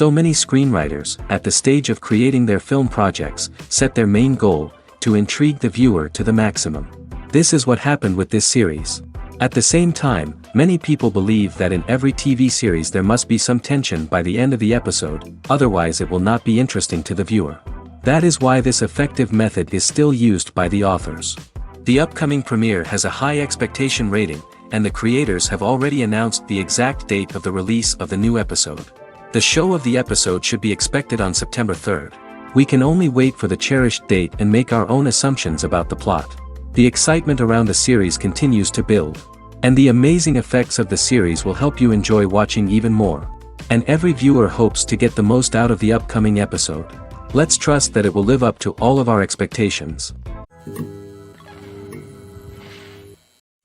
So many screenwriters, at the stage of creating their film projects, set their main goal, to intrigue the viewer to the maximum. This is what happened with this series. At the same time, many people believe that in every TV series there must be some tension by the end of the episode, otherwise it will not be interesting to the viewer. That is why this effective method is still used by the authors. The upcoming premiere has a high expectation rating, and the creators have already announced the exact date of the release of the new episode. The show of the episode should be expected on September 3rd. We can only wait for the cherished date and make our own assumptions about the plot. The excitement around the series continues to build. And the amazing effects of the series will help you enjoy watching even more. And every viewer hopes to get the most out of the upcoming episode. Let's trust that it will live up to all of our expectations.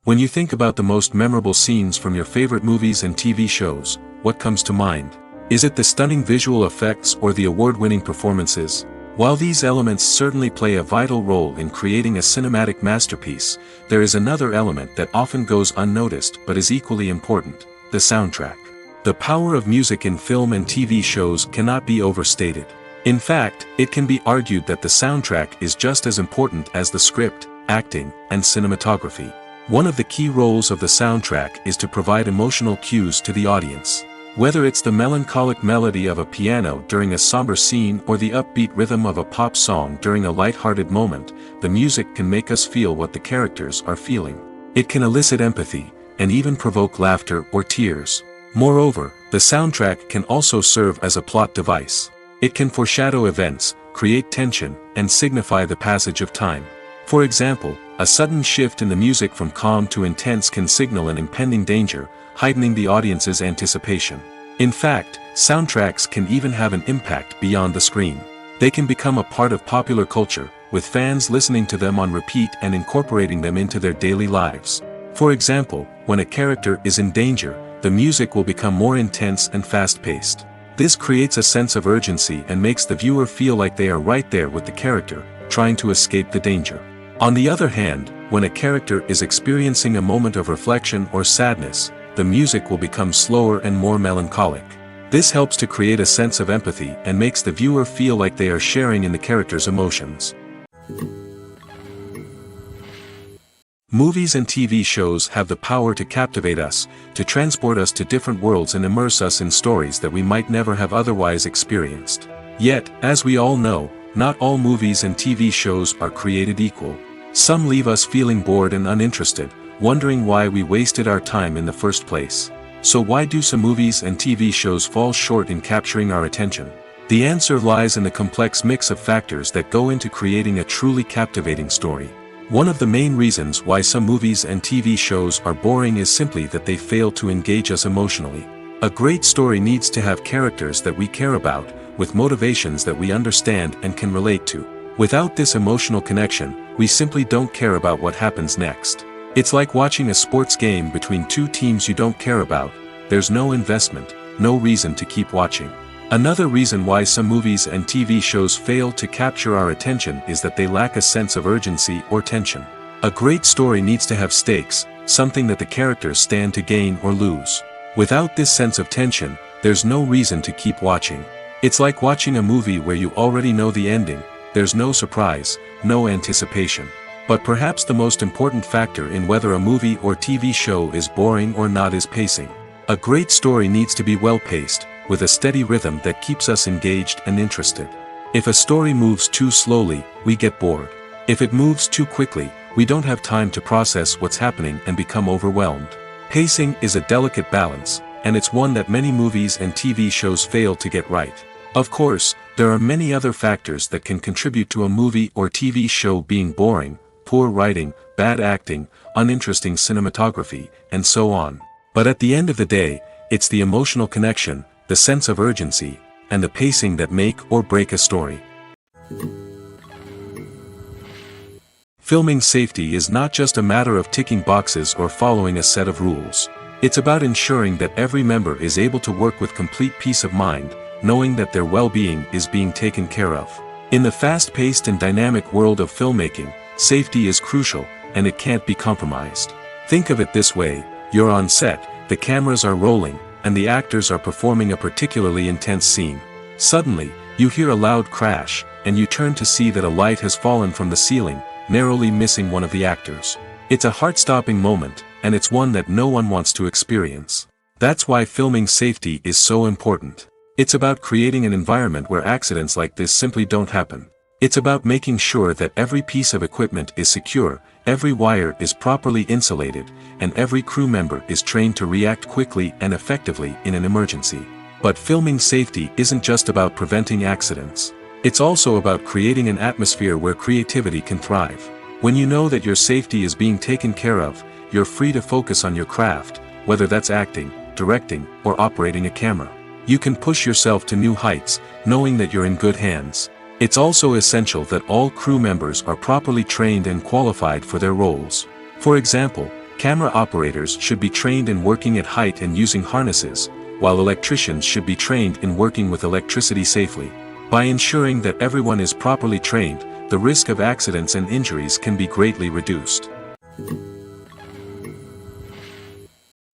When you think about the most memorable scenes from your favorite movies and TV shows, what comes to mind? Is it the stunning visual effects or the award-winning performances? While these elements certainly play a vital role in creating a cinematic masterpiece, there is another element that often goes unnoticed but is equally important: the soundtrack. The power of music in film and TV shows cannot be overstated. In fact, it can be argued that the soundtrack is just as important as the script, acting, and cinematography. One of the key roles of the soundtrack is to provide emotional cues to the audience. Whether it's the melancholic melody of a piano during a somber scene or the upbeat rhythm of a pop song during a light-hearted moment, the music can make us feel what the characters are feeling. It can elicit empathy, and even provoke laughter or tears. Moreover, the soundtrack can also serve as a plot device. It can foreshadow events, create tension, and signify the passage of time. For example, a sudden shift in the music from calm to intense can signal an impending danger, heightening the audience's anticipation. In fact, soundtracks can even have an impact beyond the screen. They can become a part of popular culture, with fans listening to them on repeat and incorporating them into their daily lives. For example, when a character is in danger, the music will become more intense and fast-paced. This creates a sense of urgency and makes the viewer feel like they are right there with the character, trying to escape the danger. On the other hand, when a character is experiencing a moment of reflection or sadness, the music will become slower and more melancholic. This helps to create a sense of empathy and makes the viewer feel like they are sharing in the character's emotions. Movies and TV shows have the power to captivate us, to transport us to different worlds and immerse us in stories that we might never have otherwise experienced. Yet, as we all know, not all movies and TV shows are created equal. Some leave us feeling bored and uninterested, wondering why we wasted our time in the first place. So why do some movies and TV shows fall short in capturing our attention? The answer lies in the complex mix of factors that go into creating a truly captivating story. One of the main reasons why some movies and TV shows are boring is simply that they fail to engage us emotionally. A great story needs to have characters that we care about, with motivations that we understand and can relate to. Without this emotional connection, we simply don't care about what happens next. It's like watching a sports game between two teams you don't care about. There's no investment, no reason to keep watching. Another reason why some movies and TV shows fail to capture our attention is that they lack a sense of urgency or tension. A great story needs to have stakes, something that the characters stand to gain or lose. Without this sense of tension, there's no reason to keep watching. It's like watching a movie where you already know the ending. There's no surprise, no anticipation. But perhaps the most important factor in whether a movie or TV show is boring or not is pacing. A great story needs to be well-paced, with a steady rhythm that keeps us engaged and interested. If a story moves too slowly, we get bored. If it moves too quickly, we don't have time to process what's happening and become overwhelmed. Pacing is a delicate balance, and it's one that many movies and TV shows fail to get right. Of course, there are many other factors that can contribute to a movie or TV show being boring: poor writing, bad acting, uninteresting cinematography, and so on. But at the end of the day, it's the emotional connection, the sense of urgency, and the pacing that make or break a story. Filming safety is not just a matter of ticking boxes or following a set of rules. It's about ensuring that every member is able to work with complete peace of mind, knowing that their well-being is being taken care of. In the fast-paced and dynamic world of filmmaking, safety is crucial, and it can't be compromised. Think of it this way: you're on set, the cameras are rolling, and the actors are performing a particularly intense scene. Suddenly, you hear a loud crash, and you turn to see that a light has fallen from the ceiling, narrowly missing one of the actors. It's a heart-stopping moment, and it's one that no one wants to experience. That's why filming safety is so important. It's about creating an environment where accidents like this simply don't happen. It's about making sure that every piece of equipment is secure, every wire is properly insulated, and every crew member is trained to react quickly and effectively in an emergency. But filming safety isn't just about preventing accidents. It's also about creating an atmosphere where creativity can thrive. When you know that your safety is being taken care of, you're free to focus on your craft, whether that's acting, directing, or operating a camera. You can push yourself to new heights, knowing that you're in good hands. It's also essential that all crew members are properly trained and qualified for their roles. For example, camera operators should be trained in working at height and using harnesses, while electricians should be trained in working with electricity safely. By ensuring that everyone is properly trained, the risk of accidents and injuries can be greatly reduced.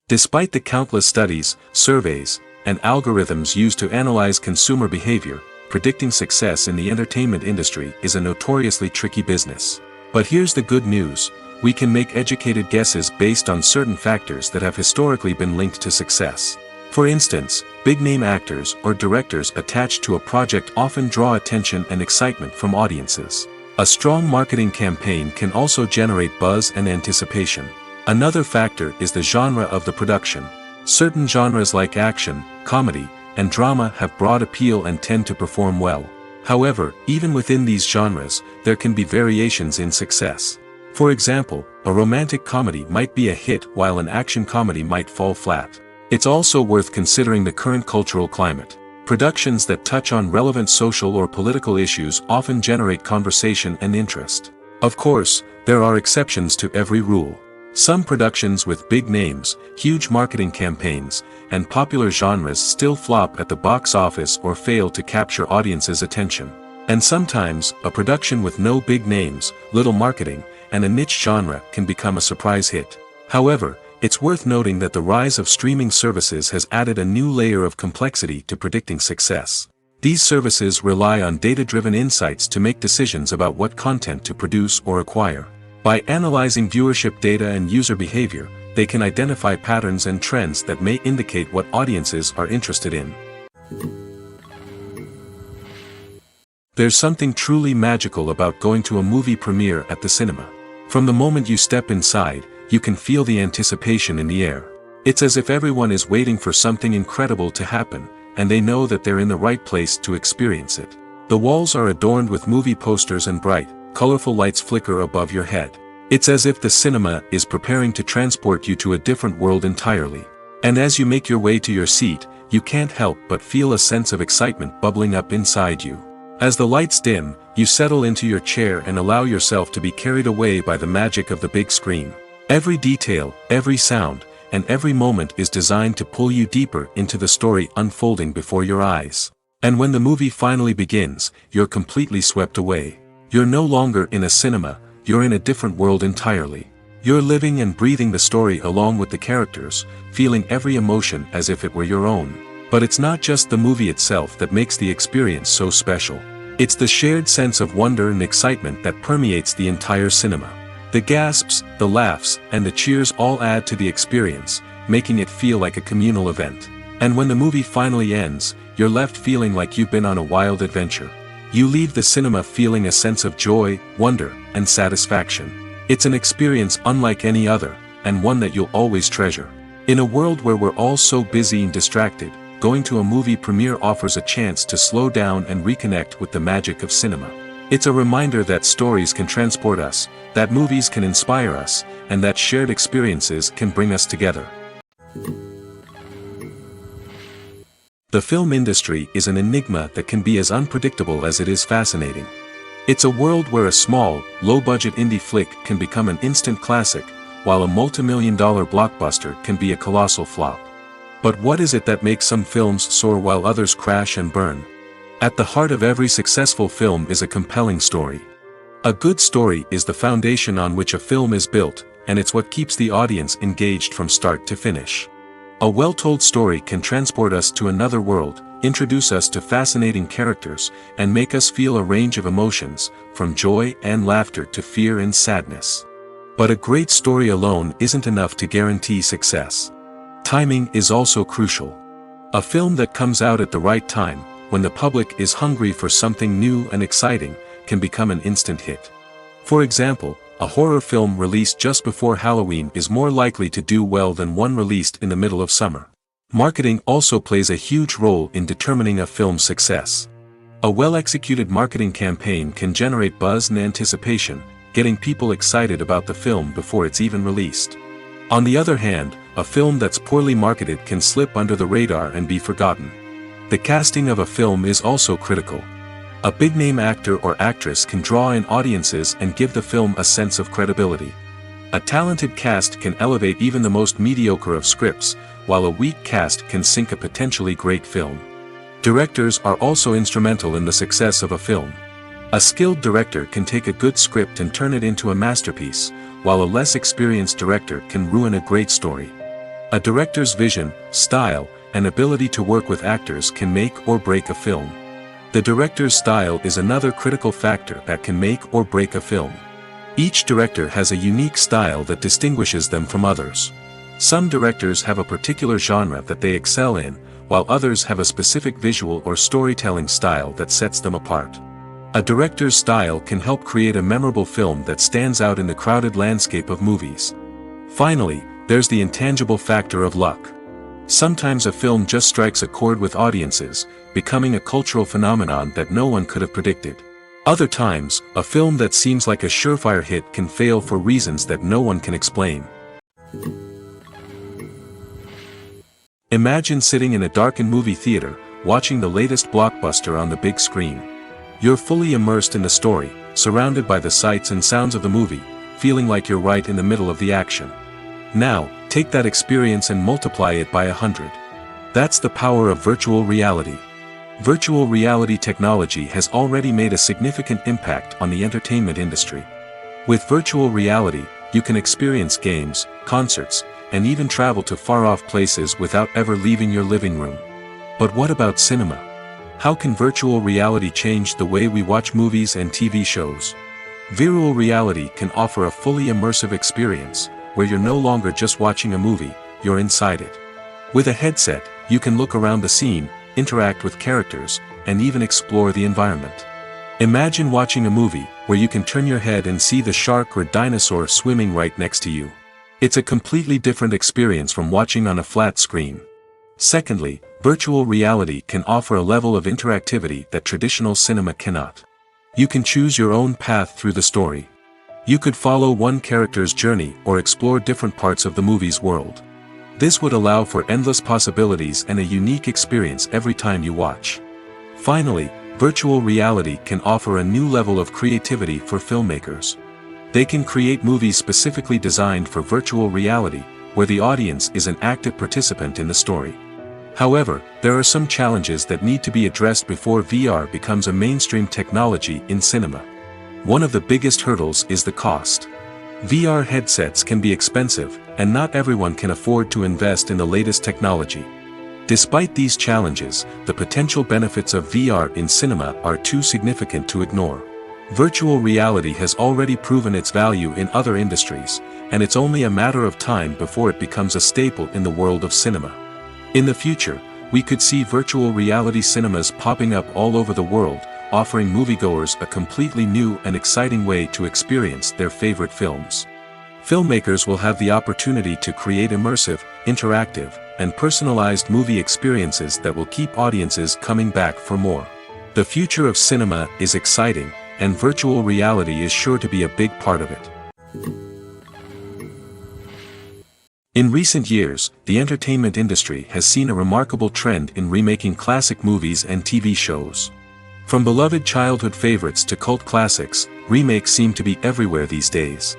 Despite the countless studies, surveys, and algorithms used to analyze consumer behavior, predicting success in the entertainment industry is a notoriously tricky business. But here's the good news: we can make educated guesses based on certain factors that have historically been linked to success. For instance, big-name actors or directors attached to a project often draw attention and excitement from audiences. A strong marketing campaign can also generate buzz and anticipation. Another factor is the genre of the production. Certain genres like action, comedy, and drama have broad appeal and tend to perform well. However, even within these genres, there can be variations in success. For example, a romantic comedy might be a hit while an action comedy might fall flat. It's also worth considering the current cultural climate. Productions that touch on relevant social or political issues often generate conversation and interest. Of course, there are exceptions to every rule. Some productions with big names, huge marketing campaigns, and popular genres still flop at the box office or fail to capture audiences' attention. And sometimes, a production with no big names, little marketing, and a niche genre can become a surprise hit. However, it's worth noting that the rise of streaming services has added a new layer of complexity to predicting success. These services rely on data-driven insights to make decisions about what content to produce or acquire. By analyzing viewership data and user behavior, they can identify patterns and trends that may indicate what audiences are interested in. There's something truly magical about going to a movie premiere at the cinema. From the moment you step inside, you can feel the anticipation in the air. It's as if everyone is waiting for something incredible to happen, and they know that they're in the right place to experience it. The walls are adorned with movie posters and bright, colorful lights flicker above your head. It's as if the cinema is preparing to transport you to a different world entirely. And as you make your way to your seat, you can't help but feel a sense of excitement bubbling up inside you. As the lights dim, you settle into your chair and allow yourself to be carried away by the magic of the big screen. Every detail, every sound, and every moment is designed to pull you deeper into the story unfolding before your eyes. And when the movie finally begins, you're completely swept away. You're no longer in a cinema, you're in a different world entirely. You're living and breathing the story along with the characters, feeling every emotion as if it were your own. But it's not just the movie itself that makes the experience so special. It's the shared sense of wonder and excitement that permeates the entire cinema. The gasps, the laughs, and the cheers all add to the experience, making it feel like a communal event. And when the movie finally ends, you're left feeling like you've been on a wild adventure. You leave the cinema feeling a sense of joy, wonder, and satisfaction. It's an experience unlike any other, and one that you'll always treasure. In a world where we're all so busy and distracted, going to a movie premiere offers a chance to slow down and reconnect with the magic of cinema. It's a reminder that stories can transport us, that movies can inspire us, and that shared experiences can bring us together. The film industry is an enigma that can be as unpredictable as it is fascinating. It's a world where a small, low-budget indie flick can become an instant classic, while a multi-million-dollar blockbuster can be a colossal flop. But what is it that makes some films soar while others crash and burn? At the heart of every successful film is a compelling story. A good story is the foundation on which a film is built, and it's what keeps the audience engaged from start to finish. A well-told story can transport us to another world, introduce us to fascinating characters, and make us feel a range of emotions, from joy and laughter to fear and sadness. But a great story alone isn't enough to guarantee success. Timing is also crucial. A film that comes out at the right time, when the public is hungry for something new and exciting, can become an instant hit. For example, a horror film released just before Halloween is more likely to do well than one released in the middle of summer. Marketing also plays a huge role in determining a film's success. A well-executed marketing campaign can generate buzz and anticipation, getting people excited about the film before it's even released. On the other hand, a film that's poorly marketed can slip under the radar and be forgotten. The casting of a film is also critical. A big-name actor or actress can draw in audiences and give the film a sense of credibility. A talented cast can elevate even the most mediocre of scripts, while a weak cast can sink a potentially great film. Directors are also instrumental in the success of a film. A skilled director can take a good script and turn it into a masterpiece, while a less experienced director can ruin a great story. A director's vision, style, and ability to work with actors can make or break a film. The director's style is another critical factor that can make or break a film. Each director has a unique style that distinguishes them from others. Some directors have a particular genre that they excel in, while others have a specific visual or storytelling style that sets them apart. A director's style can help create a memorable film that stands out in the crowded landscape of movies. Finally, there's the intangible factor of luck. Sometimes a film just strikes a chord with audiences, becoming a cultural phenomenon that no one could have predicted. Other times, a film that seems like a surefire hit can fail for reasons that no one can explain. Imagine sitting in a darkened movie theater, watching the latest blockbuster on the big screen. You're fully immersed in the story, surrounded by the sights and sounds of the movie, feeling like you're right in the middle of the action. Now, take that experience and multiply it by 100. That's the power of virtual reality. Virtual reality technology has already made a significant impact on the entertainment industry. With virtual reality, you can experience games, concerts, and even travel to far-off places without ever leaving your living room. But what about cinema? How can virtual reality change the way we watch movies and TV shows? Virtual reality can offer a fully immersive experience, where you're no longer just watching a movie, you're inside it. With a headset, you can look around the scene, interact with characters, and even explore the environment. Imagine watching a movie where you can turn your head and see the shark or dinosaur swimming right next to you. It's a completely different experience from watching on a flat screen. Secondly, virtual reality can offer a level of interactivity that traditional cinema cannot. You can choose your own path through the story. You could follow one character's journey or explore different parts of the movie's world. This would allow for endless possibilities and a unique experience every time you watch. Finally, virtual reality can offer a new level of creativity for filmmakers. They can create movies specifically designed for virtual reality, where the audience is an active participant in the story. However, there are some challenges that need to be addressed before VR becomes a mainstream technology in cinema. One of the biggest hurdles is the cost. VR headsets can be expensive, and not everyone can afford to invest in the latest technology. Despite these challenges, the potential benefits of VR in cinema are too significant to ignore. Virtual reality has already proven its value in other industries, and it's only a matter of time before it becomes a staple in the world of cinema. In the future, we could see virtual reality cinemas popping up all over the world, offering moviegoers a completely new and exciting way to experience their favorite films. Filmmakers will have the opportunity to create immersive, interactive, and personalized movie experiences that will keep audiences coming back for more. The future of cinema is exciting, and virtual reality is sure to be a big part of it. In recent years, the entertainment industry has seen a remarkable trend in remaking classic movies and TV shows. From beloved childhood favorites to cult classics, remakes seem to be everywhere these days.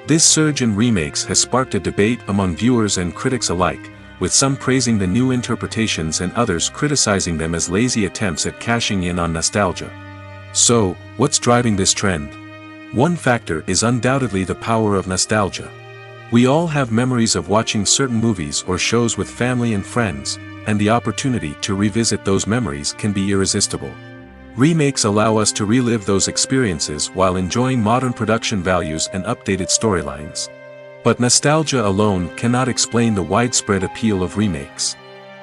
This surge in remakes has sparked a debate among viewers and critics alike, with some praising the new interpretations and others criticizing them as lazy attempts at cashing in on nostalgia. So, what's driving this trend? One factor is undoubtedly the power of nostalgia. We all have memories of watching certain movies or shows with family and friends, and the opportunity to revisit those memories can be irresistible. Remakes allow us to relive those experiences while enjoying modern production values and updated storylines. But nostalgia alone cannot explain the widespread appeal of remakes.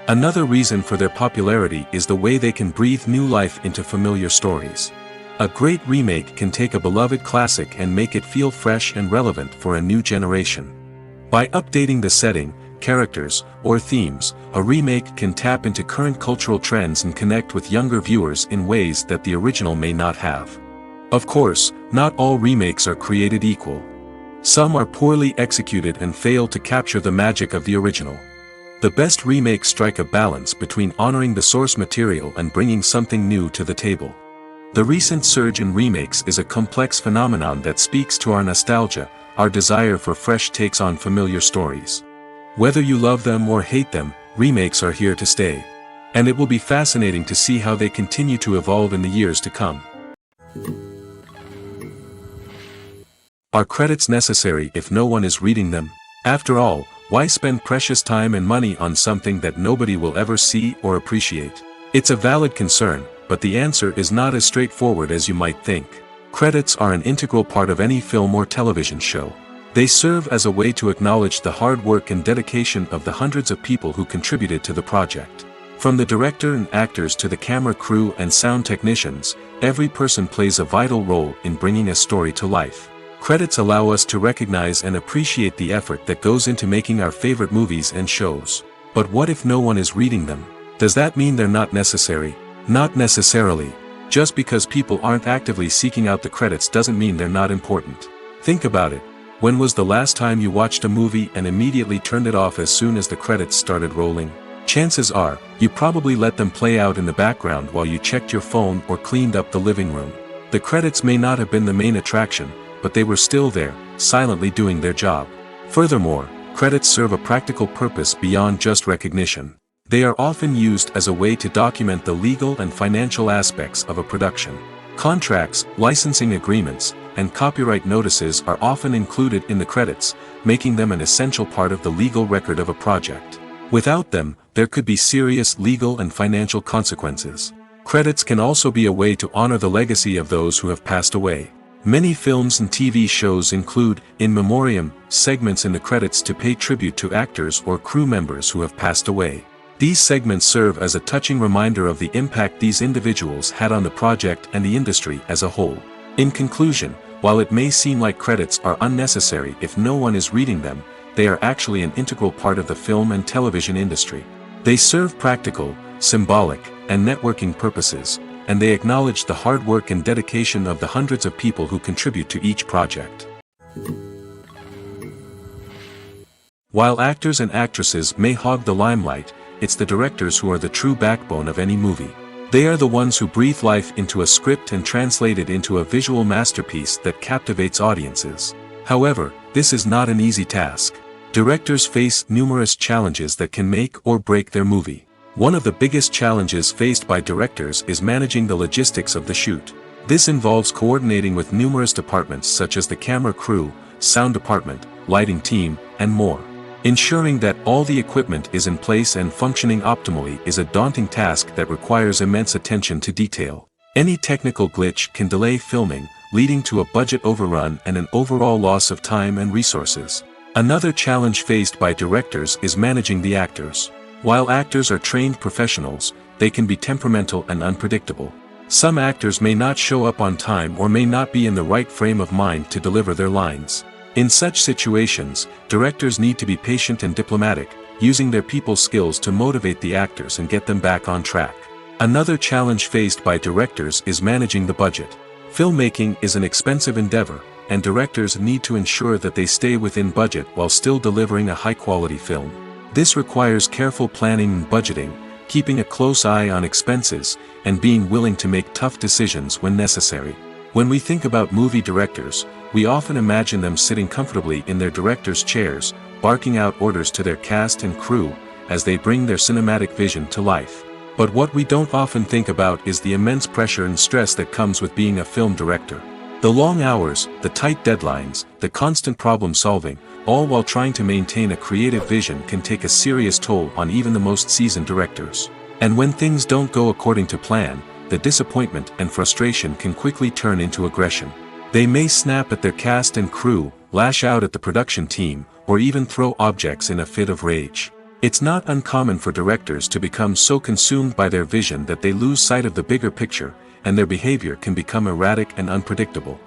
Another reason for their popularity is the way they can breathe new life into familiar stories. A great remake can take a beloved classic and make it feel fresh and relevant for a new generation. By updating the setting, characters, or themes, a remake can tap into current cultural trends and connect with younger viewers in ways that the original may not have. Of course, not all remakes are created equal. Some are poorly executed and fail to capture the magic of the original. The best remakes strike a balance between honoring the source material and bringing something new to the table. The recent surge in remakes is a complex phenomenon that speaks to our nostalgia, our desire for fresh takes on familiar stories. Whether you love them or hate them, remakes are here to stay. And it will be fascinating to see how they continue to evolve in the years to come. Are credits necessary if no one is reading them? After all, why spend precious time and money on something that nobody will ever see or appreciate? It's a valid concern, but the answer is not as straightforward as you might think. Credits are an integral part of any film or television show. They serve as a way to acknowledge the hard work and dedication of the hundreds of people who contributed to the project. From the director and actors to the camera crew and sound technicians, every person plays a vital role in bringing a story to life. Credits allow us to recognize and appreciate the effort that goes into making our favorite movies and shows. But what if no one is reading them? Does that mean they're not necessary? Not necessarily. Just because people aren't actively seeking out the credits doesn't mean they're not important. Think about it. When was the last time you watched a movie and immediately turned it off as soon as the credits started rolling? Chances are, you probably let them play out in the background while you checked your phone or cleaned up the living room. The credits may not have been the main attraction, but they were still there, silently doing their job. Furthermore, credits serve a practical purpose beyond just recognition. They are often used as a way to document the legal and financial aspects of a production. Contracts, licensing agreements, and copyright notices are often included in the credits, making them an essential part of the legal record of a project. Without them, there could be serious legal and financial consequences. Credits can also be a way to honor the legacy of those who have passed away. Many films and TV shows include, in memoriam, segments in the credits to pay tribute to actors or crew members who have passed away. These segments serve as a touching reminder of the impact these individuals had on the project and the industry as a whole. In conclusion, while it may seem like credits are unnecessary if no one is reading them, they are actually an integral part of the film and television industry. They serve practical, symbolic, and networking purposes, and they acknowledge the hard work and dedication of the hundreds of people who contribute to each project. While actors and actresses may hog the limelight, it's the directors who are the true backbone of any movie. They are the ones who breathe life into a script and translate it into a visual masterpiece that captivates audiences. However, this is not an easy task. Directors face numerous challenges that can make or break their movie. One of the biggest challenges faced by directors is managing the logistics of the shoot. This involves coordinating with numerous departments such as the camera crew, sound department, lighting team, and more. Ensuring that all the equipment is in place and functioning optimally is a daunting task that requires immense attention to detail. Any technical glitch can delay filming, leading to a budget overrun and an overall loss of time and resources. Another challenge faced by directors is managing the actors. While actors are trained professionals, they can be temperamental and unpredictable. Some actors may not show up on time or may not be in the right frame of mind to deliver their lines. In such situations, directors need to be patient and diplomatic, using their people skills to motivate the actors and get them back on track. Another challenge faced by directors is managing the budget. Filmmaking is an expensive endeavor, and directors need to ensure that they stay within budget while still delivering a high-quality film. This requires careful planning and budgeting, keeping a close eye on expenses, and being willing to make tough decisions when necessary. When we think about movie directors, we often imagine them sitting comfortably in their director's chairs, barking out orders to their cast and crew, as they bring their cinematic vision to life. But what we don't often think about is the immense pressure and stress that comes with being a film director. The long hours, the tight deadlines, the constant problem solving, all while trying to maintain a creative vision can take a serious toll on even the most seasoned directors. And when things don't go according to plan, the disappointment and frustration can quickly turn into aggression. They may snap at their cast and crew, lash out at the production team, or even throw objects in a fit of rage. It's not uncommon for directors to become so consumed by their vision that they lose sight of the bigger picture, and their behavior can become erratic and unpredictable.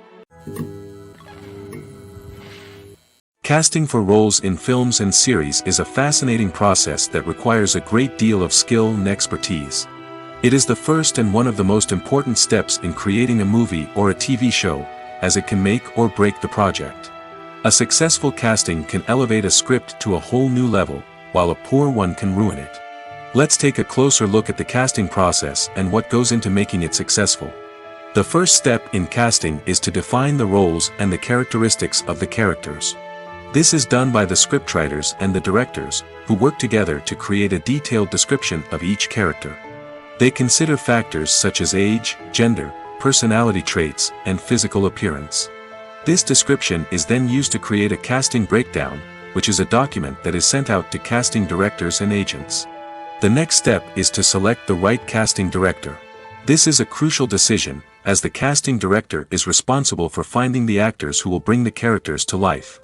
Casting for roles in films and series is a fascinating process that requires a great deal of skill and expertise. It is the first and one of the most important steps in creating a movie or a TV show, as it can make or break the project. A successful casting can elevate a script to a whole new level, while a poor one can ruin it. Let's take a closer look at the casting process and what goes into making it successful. The first step in casting is to define the roles and the characteristics of the characters. This is done by the scriptwriters and the directors, who work together to create a detailed description of each character. They consider factors such as age, gender, personality traits, and physical appearance. This description is then used to create a casting breakdown, which is a document that is sent out to casting directors and agents. The next step is to select the right casting director. This is a crucial decision, as the casting director is responsible for finding the actors who will bring the characters to life.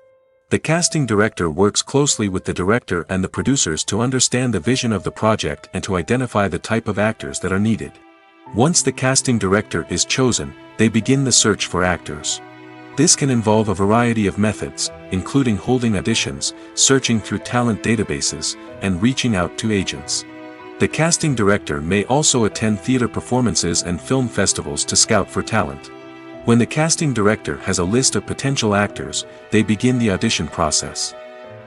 The casting director works closely with the director and the producers to understand the vision of the project and to identify the type of actors that are needed. Once the casting director is chosen, they begin the search for actors. This can involve a variety of methods, including holding auditions, searching through talent databases, and reaching out to agents. The casting director may also attend theater performances and film festivals to scout for talent. When the casting director has a list of potential actors, they begin the audition process.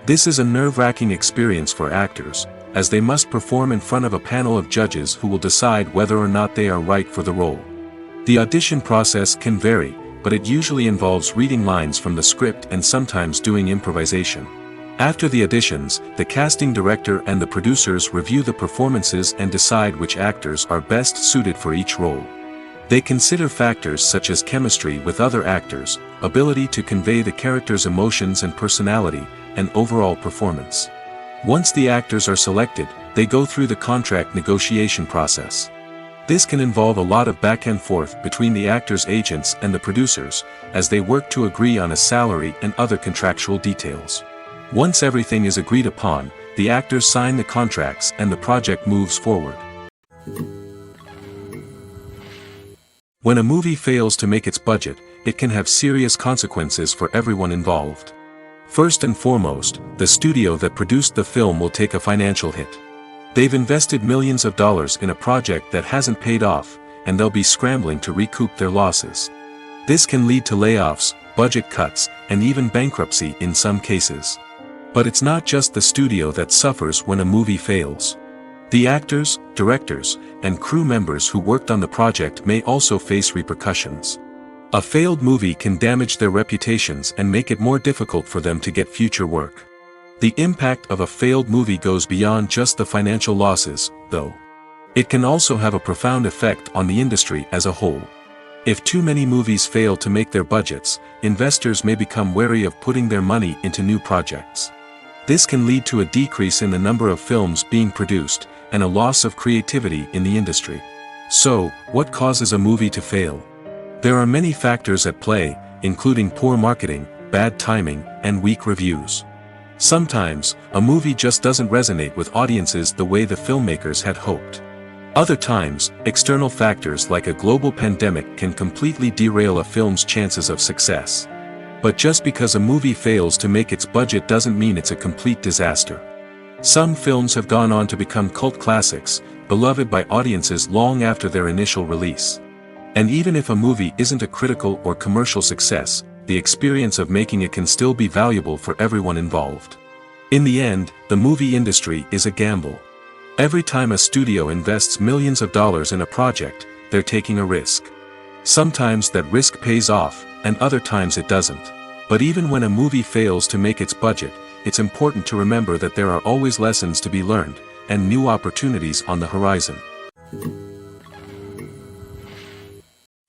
This is a nerve-wracking experience for actors, as they must perform in front of a panel of judges who will decide whether or not they are right for the role. The audition process can vary, but it usually involves reading lines from the script and sometimes doing improvisation. After the auditions, the casting director and the producers review the performances and decide which actors are best suited for each role. They consider factors such as chemistry with other actors, ability to convey the character's emotions and personality, and overall performance. Once the actors are selected, they go through the contract negotiation process. This can involve a lot of back and forth between the actors' agents and the producers, as they work to agree on a salary and other contractual details. Once everything is agreed upon, the actors sign the contracts and the project moves forward. When a movie fails to make its budget, it can have serious consequences for everyone involved. First and foremost, the studio that produced the film will take a financial hit. They've invested millions of dollars in a project that hasn't paid off, and they'll be scrambling to recoup their losses. This can lead to layoffs, budget cuts, and even bankruptcy in some cases. But it's not just the studio that suffers when a movie fails. The actors, directors, and crew members who worked on the project may also face repercussions. A failed movie can damage their reputations and make it more difficult for them to get future work. The impact of a failed movie goes beyond just the financial losses, though. It can also have a profound effect on the industry as a whole. If too many movies fail to make their budgets, investors may become wary of putting their money into new projects. This can lead to a decrease in the number of films being produced, and a loss of creativity in the industry. So, what causes a movie to fail? There are many factors at play, including poor marketing, bad timing, and weak reviews. Sometimes, a movie just doesn't resonate with audiences the way the filmmakers had hoped. Other times, external factors like a global pandemic can completely derail a film's chances of success. But just because a movie fails to make its budget doesn't mean it's a complete disaster. Some films have gone on to become cult classics, beloved by audiences long after their initial release. And even if a movie isn't a critical or commercial success, the experience of making it can still be valuable for everyone involved. In the end, the movie industry is a gamble. Every time a studio invests millions of dollars in a project, they're taking a risk. Sometimes that risk pays off, and other times it doesn't. But even when a movie fails to make its budget, it's important to remember that there are always lessons to be learned, and new opportunities on the horizon.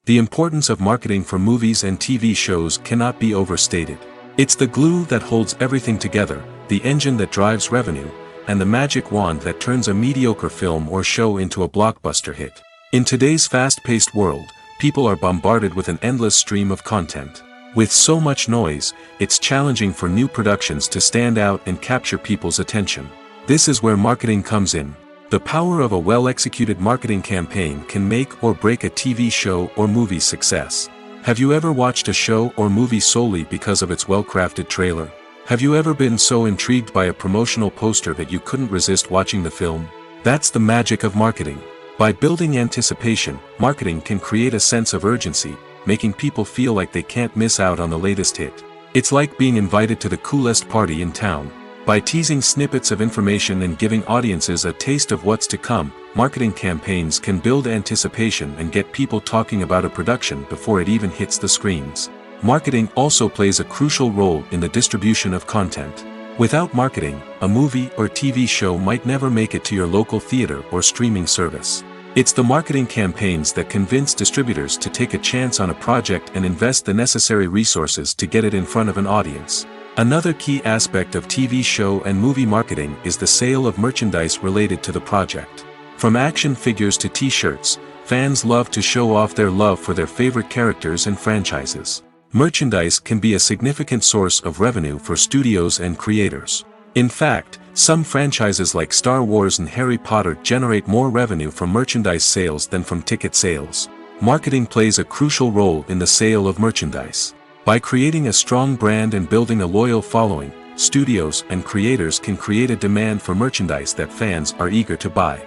The importance of marketing for movies and TV shows cannot be overstated. It's the glue that holds everything together, the engine that drives revenue, and the magic wand that turns a mediocre film or show into a blockbuster hit. In today's fast-paced world, people are bombarded with an endless stream of content. With so much noise, it's challenging for new productions to stand out and capture people's attention. This is where marketing comes in. The power of a well-executed marketing campaign can make or break a TV show or movie's success. Have you ever watched a show or movie solely because of its well-crafted trailer? Have you ever been so intrigued by a promotional poster that you couldn't resist watching the film? That's the magic of marketing. By building anticipation, marketing can create a sense of urgency, making people feel like they can't miss out on the latest hit. It's like being invited to the coolest party in town. By teasing snippets of information and giving audiences a taste of what's to come, marketing campaigns can build anticipation and get people talking about a production before it even hits the screens. Marketing also plays a crucial role in the distribution of content. Without marketing, a movie or TV show might never make it to your local theater or streaming service. It's the marketing campaigns that convince distributors to take a chance on a project and invest the necessary resources to get it in front of an audience. Another key aspect of TV show and movie marketing is the sale of merchandise related to the project. From action figures to t-shirts, fans love to show off their love for their favorite characters and franchises. Merchandise can be a significant source of revenue for studios and creators. In fact, some franchises like Star Wars and Harry Potter generate more revenue from merchandise sales than from ticket sales. Marketing plays a crucial role in the sale of merchandise. By creating a strong brand and building a loyal following, studios and creators can create a demand for merchandise that fans are eager to buy.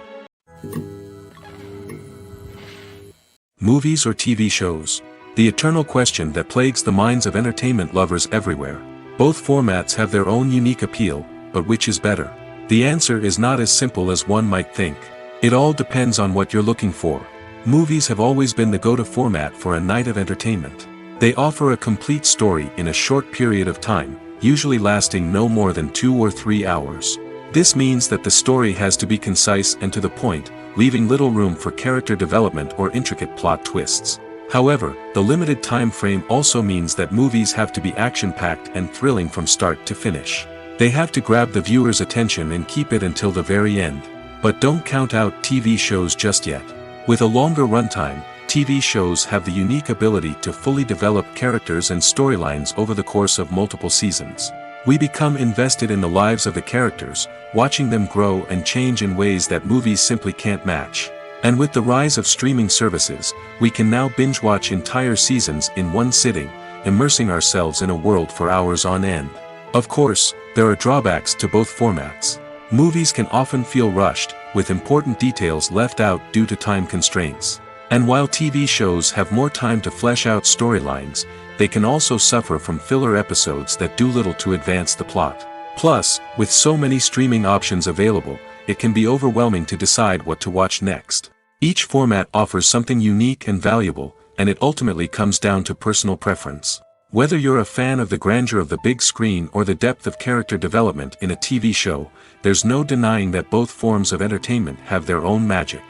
Movies or TV shows? The eternal question that plagues the minds of entertainment lovers everywhere. Both formats have their own unique appeal, but which is better? The answer is not as simple as one might think. It all depends on what you're looking for. Movies have always been the go-to format for a night of entertainment. They offer a complete story in a short period of time, usually lasting no more than 2 or 3 hours. This means that the story has to be concise and to the point, leaving little room for character development or intricate plot twists. However, the limited time frame also means that movies have to be action-packed and thrilling from start to finish. They have to grab the viewer's attention and keep it until the very end. But don't count out TV shows just yet. With a longer runtime, TV shows have the unique ability to fully develop characters and storylines over the course of multiple seasons. We become invested in the lives of the characters, watching them grow and change in ways that movies simply can't match. And with the rise of streaming services, we can now binge-watch entire seasons in one sitting, immersing ourselves in a world for hours on end. Of course, there are drawbacks to both formats. Movies can often feel rushed, with important details left out due to time constraints. And while TV shows have more time to flesh out storylines, they can also suffer from filler episodes that do little to advance the plot. Plus, with so many streaming options available, it can be overwhelming to decide what to watch next. Each format offers something unique and valuable, and it ultimately comes down to personal preference. Whether you're a fan of the grandeur of the big screen or the depth of character development in a TV show, there's no denying that both forms of entertainment have their own magic.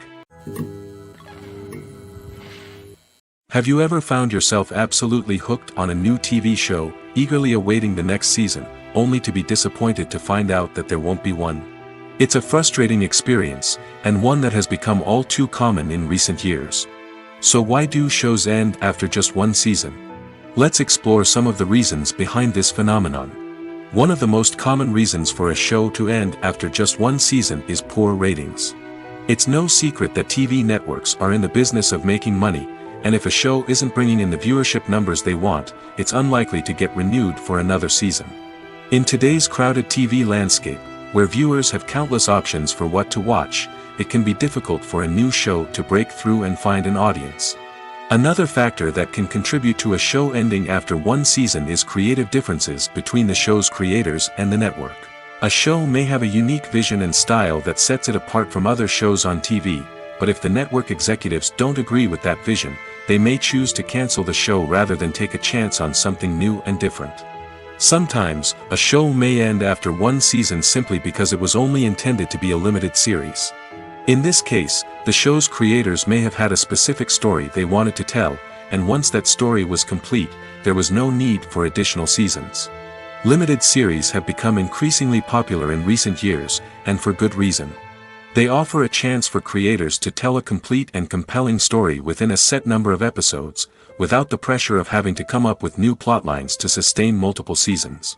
Have you ever found yourself absolutely hooked on a new TV show, eagerly awaiting the next season, only to be disappointed to find out that there won't be one? It's a frustrating experience, and one that has become all too common in recent years. So why do shows end after just one season? Let's explore some of the reasons behind this phenomenon. One of the most common reasons for a show to end after just one season is poor ratings. It's no secret that TV networks are in the business of making money, and if a show isn't bringing in the viewership numbers they want, it's unlikely to get renewed for another season. In today's crowded TV landscape, where viewers have countless options for what to watch, it can be difficult for a new show to break through and find an audience. Another factor that can contribute to a show ending after one season is creative differences between the show's creators and the network. A show may have a unique vision and style that sets it apart from other shows on TV, but if the network executives don't agree with that vision, they may choose to cancel the show rather than take a chance on something new and different. Sometimes, a show may end after one season simply because it was only intended to be a limited series. In this case, the show's creators may have had a specific story they wanted to tell, and once that story was complete, there was no need for additional seasons. Limited series have become increasingly popular in recent years, and for good reason. They offer a chance for creators to tell a complete and compelling story within a set number of episodes, without the pressure of having to come up with new plotlines to sustain multiple seasons.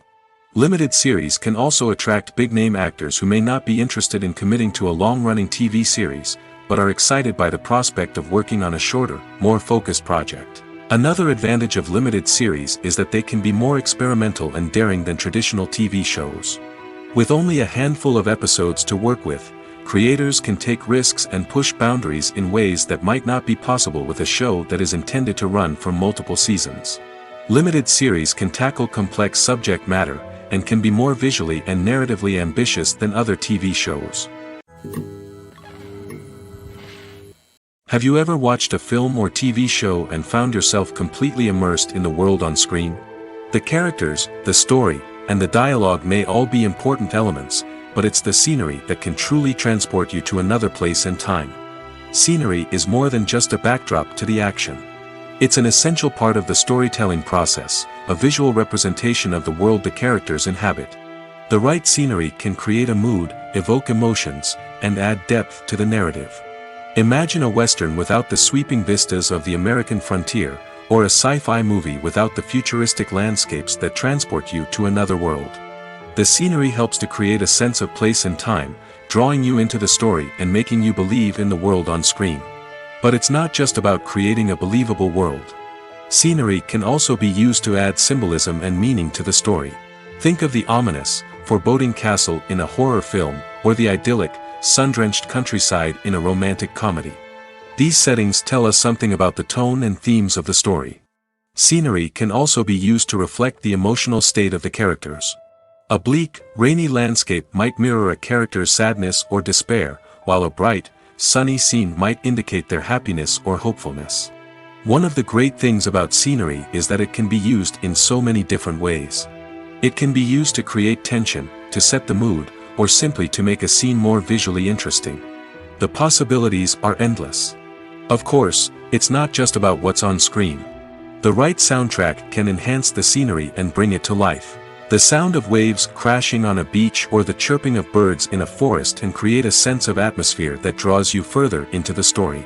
Limited series can also attract big-name actors who may not be interested in committing to a long-running TV series, but are excited by the prospect of working on a shorter, more focused project. Another advantage of limited series is that they can be more experimental and daring than traditional TV shows. With only a handful of episodes to work with, creators can take risks and push boundaries in ways that might not be possible with a show that is intended to run for multiple seasons. Limited series can tackle complex subject matter, and can be more visually and narratively ambitious than other TV shows. Have you ever watched a film or TV show and found yourself completely immersed in the world on screen? The characters, the story, and the dialogue may all be important elements, but it's the scenery that can truly transport you to another place and time. Scenery is more than just a backdrop to the action. It's an essential part of the storytelling process, a visual representation of the world the characters inhabit. The right scenery can create a mood, evoke emotions, and add depth to the narrative. Imagine a Western without the sweeping vistas of the American frontier, or a sci-fi movie without the futuristic landscapes that transport you to another world. The scenery helps to create a sense of place and time, drawing you into the story and making you believe in the world on screen. But it's not just about creating a believable world. Scenery can also be used to add symbolism and meaning to the story. Think of the ominous, foreboding castle in a horror film, or the idyllic, sun-drenched countryside in a romantic comedy. These settings tell us something about the tone and themes of the story. Scenery can also be used to reflect the emotional state of the characters. A bleak, rainy landscape might mirror a character's sadness or despair, while a bright, sunny scene might indicate their happiness or hopefulness. One of the great things about scenery is that it can be used in so many different ways. It can be used to create tension, to set the mood, or simply to make a scene more visually interesting. The possibilities are endless. Of course, it's not just about what's on screen. The right soundtrack can enhance the scenery and bring it to life. The sound of waves crashing on a beach or the chirping of birds in a forest can create a sense of atmosphere that draws you further into the story.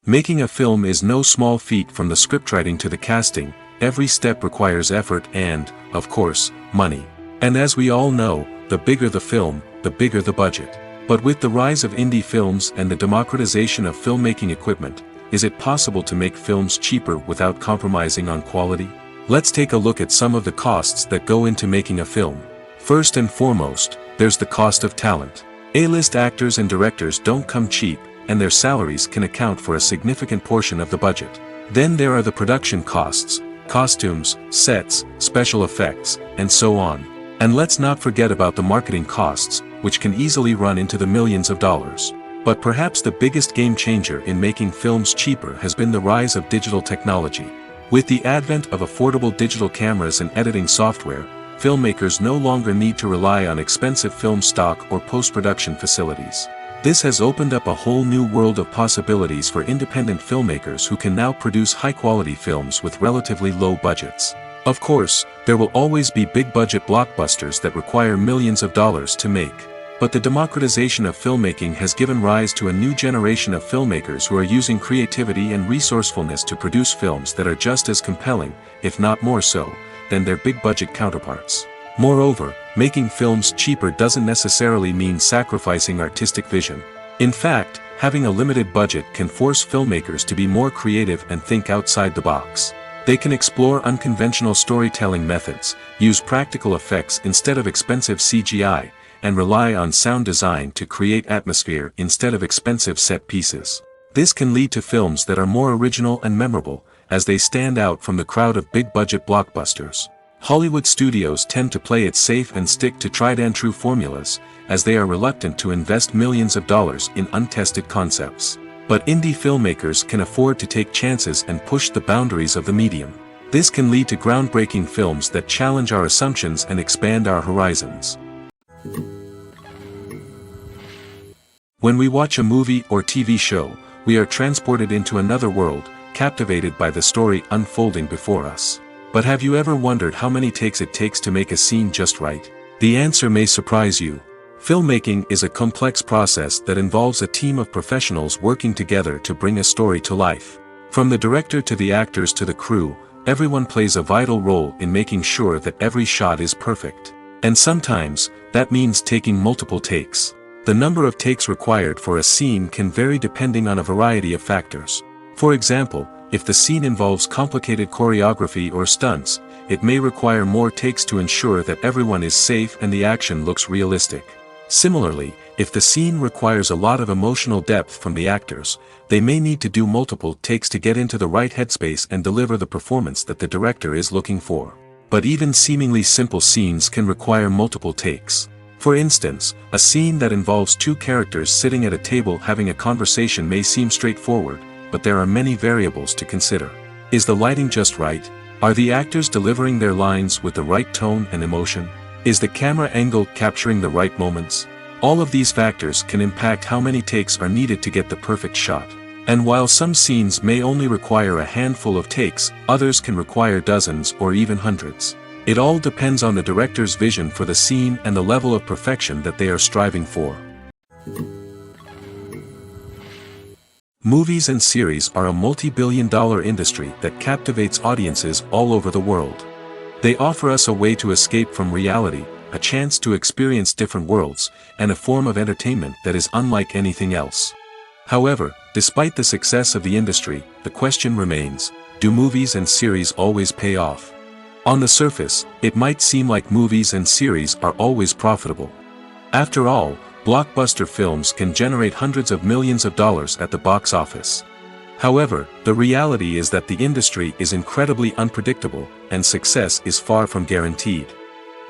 Making a film is no small feat. From the scriptwriting to the casting, every step requires effort and, of course, money. And as we all know, the bigger the film, the bigger the budget. But with the rise of indie films and the democratization of filmmaking equipment, is it possible to make films cheaper without compromising on quality? Let's take a look at some of the costs that go into making a film. First and foremost, there's the cost of talent. A-list actors and directors don't come cheap, and their salaries can account for a significant portion of the budget. Then there are the production costs, costumes, sets, special effects, and so on. And let's not forget about the marketing costs, which can easily run into the millions of dollars. But perhaps the biggest game changer in making films cheaper has been the rise of digital technology. With the advent of affordable digital cameras and editing software, filmmakers no longer need to rely on expensive film stock or post-production facilities. This has opened up a whole new world of possibilities for independent filmmakers who can now produce high-quality films with relatively low budgets. Of course, there will always be big-budget blockbusters that require millions of dollars to make. But the democratization of filmmaking has given rise to a new generation of filmmakers who are using creativity and resourcefulness to produce films that are just as compelling, if not more so, than their big-budget counterparts. Moreover, making films cheaper doesn't necessarily mean sacrificing artistic vision. In fact, having a limited budget can force filmmakers to be more creative and think outside the box. They can explore unconventional storytelling methods, use practical effects instead of expensive CGI, and rely on sound design to create atmosphere instead of expensive set pieces. This can lead to films that are more original and memorable, as they stand out from the crowd of big-budget blockbusters. Hollywood studios tend to play it safe and stick to tried-and-true formulas, as they are reluctant to invest millions of dollars in untested concepts. But indie filmmakers can afford to take chances and push the boundaries of the medium. This can lead to groundbreaking films that challenge our assumptions and expand our horizons. When we watch a movie or TV show, we are transported into another world, captivated by the story unfolding before us. But have you ever wondered how many takes it takes to make a scene just right? The answer may surprise you. Filmmaking is a complex process that involves a team of professionals working together to bring a story to life. From the director to the actors to the crew, everyone plays a vital role in making sure that every shot is perfect. And sometimes, that means taking multiple takes. The number of takes required for a scene can vary depending on a variety of factors. For example, if the scene involves complicated choreography or stunts, it may require more takes to ensure that everyone is safe and the action looks realistic. Similarly, if the scene requires a lot of emotional depth from the actors, they may need to do multiple takes to get into the right headspace and deliver the performance that the director is looking for. But even seemingly simple scenes can require multiple takes. For instance, a scene that involves two characters sitting at a table having a conversation may seem straightforward, but there are many variables to consider. Is the lighting just right? Are the actors delivering their lines with the right tone and emotion? Is the camera angle capturing the right moments? All of these factors can impact how many takes are needed to get the perfect shot. And while some scenes may only require a handful of takes, others can require dozens or even hundreds. It all depends on the director's vision for the scene and the level of perfection that they are striving for. Movies and series are a multi-billion-dollar industry that captivates audiences all over the world. They offer us a way to escape from reality, a chance to experience different worlds, and a form of entertainment that is unlike anything else. However, despite the success of the industry, the question remains, do movies and series always pay off? On the surface, it might seem like movies and series are always profitable. After all, blockbuster films can generate hundreds of millions of dollars at the box office. However, the reality is that the industry is incredibly unpredictable, and success is far from guaranteed.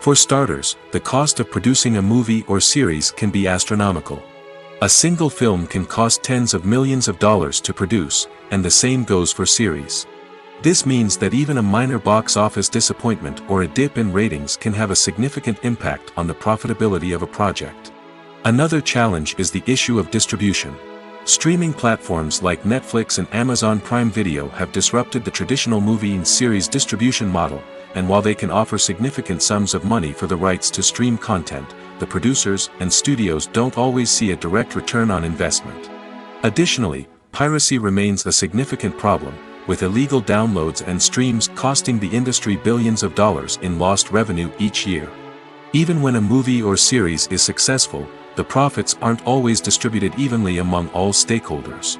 For starters, the cost of producing a movie or series can be astronomical. A single film can cost tens of millions of dollars to produce, and the same goes for series. This means that even a minor box office disappointment or a dip in ratings can have a significant impact on the profitability of a project. Another challenge is the issue of distribution. Streaming platforms like Netflix and Amazon Prime Video have disrupted the traditional movie and series distribution model, and while they can offer significant sums of money for the rights to stream content, the producers and studios don't always see a direct return on investment. Additionally, piracy remains a significant problem, with illegal downloads and streams costing the industry billions of dollars in lost revenue each year. Even when a movie or series is successful, the profits aren't always distributed evenly among all stakeholders.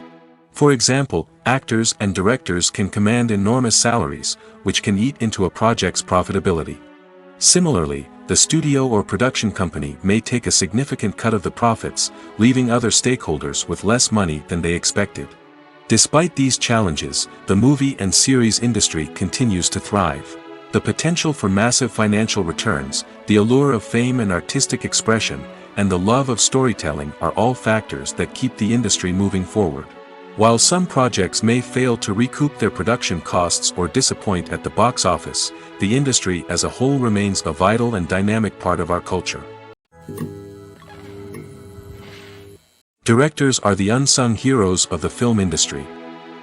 For example, actors and directors can command enormous salaries, which can eat into a project's profitability. Similarly, the studio or production company may take a significant cut of the profits, leaving other stakeholders with less money than they expected. Despite these challenges, the movie and series industry continues to thrive. The potential for massive financial returns, the allure of fame and artistic expression, and the love of storytelling are all factors that keep the industry moving forward. While some projects may fail to recoup their production costs or disappoint at the box office, the industry as a whole remains a vital and dynamic part of our culture. Directors are the unsung heroes of the film industry.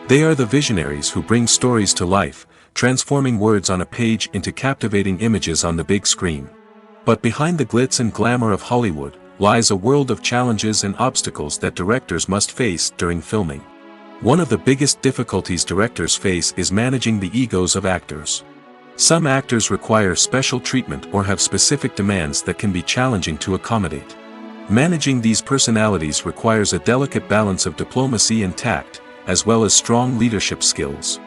They are the visionaries who bring stories to life, transforming words on a page into captivating images on the big screen. But behind the glitz and glamour of Hollywood, lies a world of challenges and obstacles that directors must face during filming. One of the biggest difficulties directors face is managing the egos of actors. Some actors require special treatment or have specific demands that can be challenging to accommodate. Managing these personalities requires a delicate balance of diplomacy and tact, as well as strong leadership skills.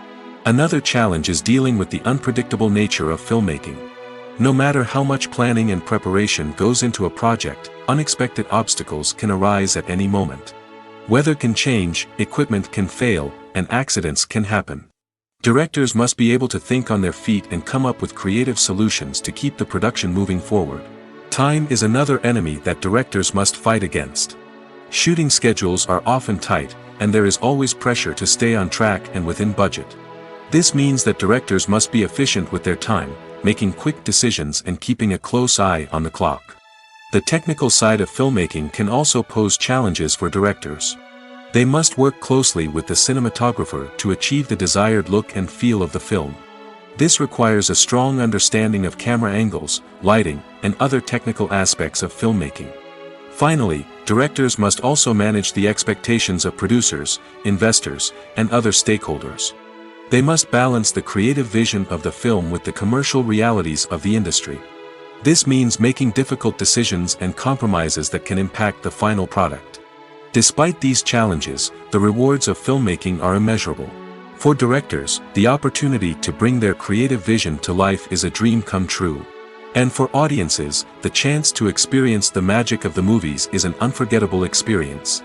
Another challenge is dealing with the unpredictable nature of filmmaking. No matter how much planning and preparation goes into a project, unexpected obstacles can arise at any moment. Weather can change, equipment can fail, and accidents can happen. Directors must be able to think on their feet and come up with creative solutions to keep the production moving forward. Time is another enemy that directors must fight against. Shooting schedules are often tight, and there is always pressure to stay on track and within budget. This means that directors must be efficient with their time, making quick decisions and keeping a close eye on the clock. The technical side of filmmaking can also pose challenges for directors. They must work closely with the cinematographer to achieve the desired look and feel of the film. This requires a strong understanding of camera angles, lighting, and other technical aspects of filmmaking. Finally, directors must also manage the expectations of producers, investors, and other stakeholders. They must balance the creative vision of the film with the commercial realities of the industry. This means making difficult decisions and compromises that can impact the final product. Despite these challenges, the rewards of filmmaking are immeasurable. For directors, the opportunity to bring their creative vision to life is a dream come true. And for audiences, the chance to experience the magic of the movies is an unforgettable experience.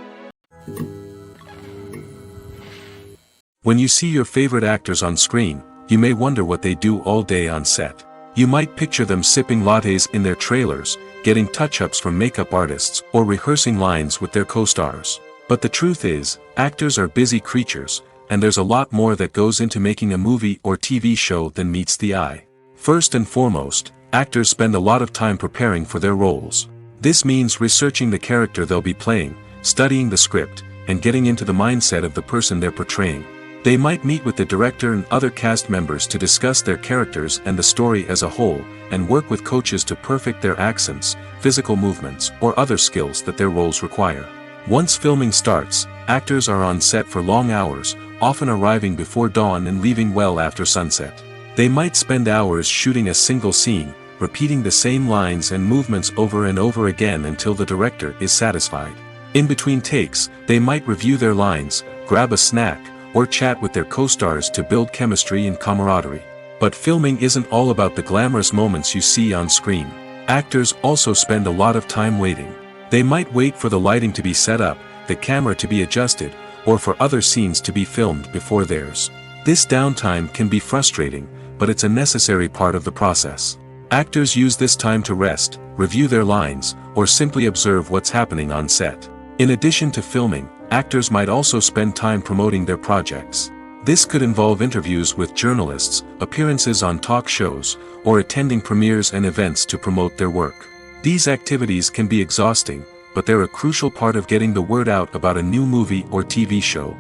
When you see your favorite actors on screen, you may wonder what they do all day on set. You might picture them sipping lattes in their trailers, getting touch-ups from makeup artists, or rehearsing lines with their co-stars. But the truth is, actors are busy creatures, and there's a lot more that goes into making a movie or TV show than meets the eye. First and foremost, actors spend a lot of time preparing for their roles. This means researching the character they'll be playing, studying the script, and getting into the mindset of the person they're portraying. They might meet with the director and other cast members to discuss their characters and the story as a whole, and work with coaches to perfect their accents, physical movements, or other skills that their roles require. Once filming starts, actors are on set for long hours, often arriving before dawn and leaving well after sunset. They might spend hours shooting a single scene, repeating the same lines and movements over and over again until the director is satisfied. In between takes, they might review their lines, grab a snack, or chat with their co-stars to build chemistry and camaraderie. But filming isn't all about the glamorous moments you see on screen. Actors also spend a lot of time waiting. They might wait for the lighting to be set up, the camera to be adjusted, or for other scenes to be filmed before theirs. This downtime can be frustrating, but it's a necessary part of the process. Actors use this time to rest, review their lines, or simply observe what's happening on set. In addition to filming, actors might also spend time promoting their projects. This could involve interviews with journalists, appearances on talk shows, or attending premieres and events to promote their work. These activities can be exhausting, but they're a crucial part of getting the word out about a new movie or TV show.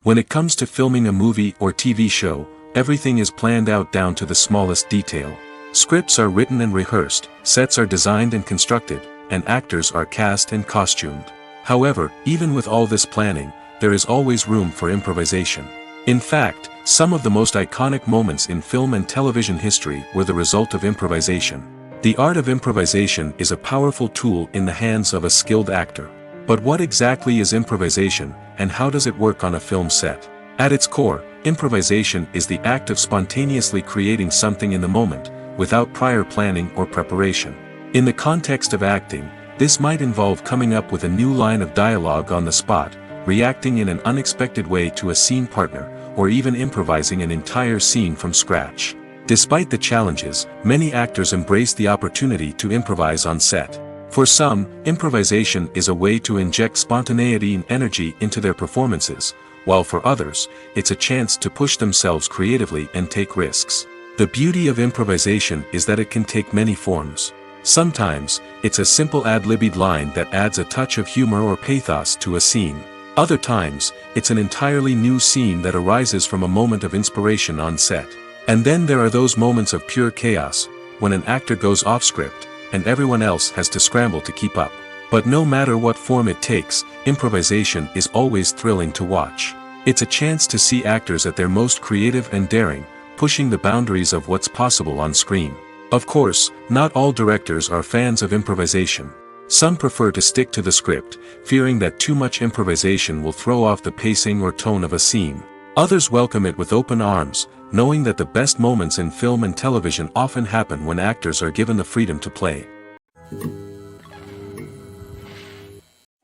When it comes to filming a movie or TV show, everything is planned out down to the smallest detail. Scripts are written and rehearsed, sets are designed and constructed, and actors are cast and costumed. However, even with all this planning, there is always room for improvisation. In fact, some of the most iconic moments in film and television history were the result of improvisation. The art of improvisation is a powerful tool in the hands of a skilled actor. But what exactly is improvisation, and how does it work on a film set? At its core, improvisation is the act of spontaneously creating something in the moment, without prior planning or preparation. In the context of acting, this might involve coming up with a new line of dialogue on the spot, reacting in an unexpected way to a scene partner, or even improvising an entire scene from scratch. Despite the challenges, many actors embrace the opportunity to improvise on set. For some, improvisation is a way to inject spontaneity and energy into their performances, while for others, it's a chance to push themselves creatively and take risks. The beauty of improvisation is that it can take many forms. Sometimes, it's a simple ad-libbed line that adds a touch of humor or pathos to a scene. Other times, it's an entirely new scene that arises from a moment of inspiration on set. And then there are those moments of pure chaos, when an actor goes off script, and everyone else has to scramble to keep up. But no matter what form it takes, improvisation is always thrilling to watch. It's a chance to see actors at their most creative and daring, pushing the boundaries of what's possible on screen. Of course, not all directors are fans of improvisation. Some prefer to stick to the script, fearing that too much improvisation will throw off the pacing or tone of a scene. Others welcome it with open arms, knowing that the best moments in film and television often happen when actors are given the freedom to play.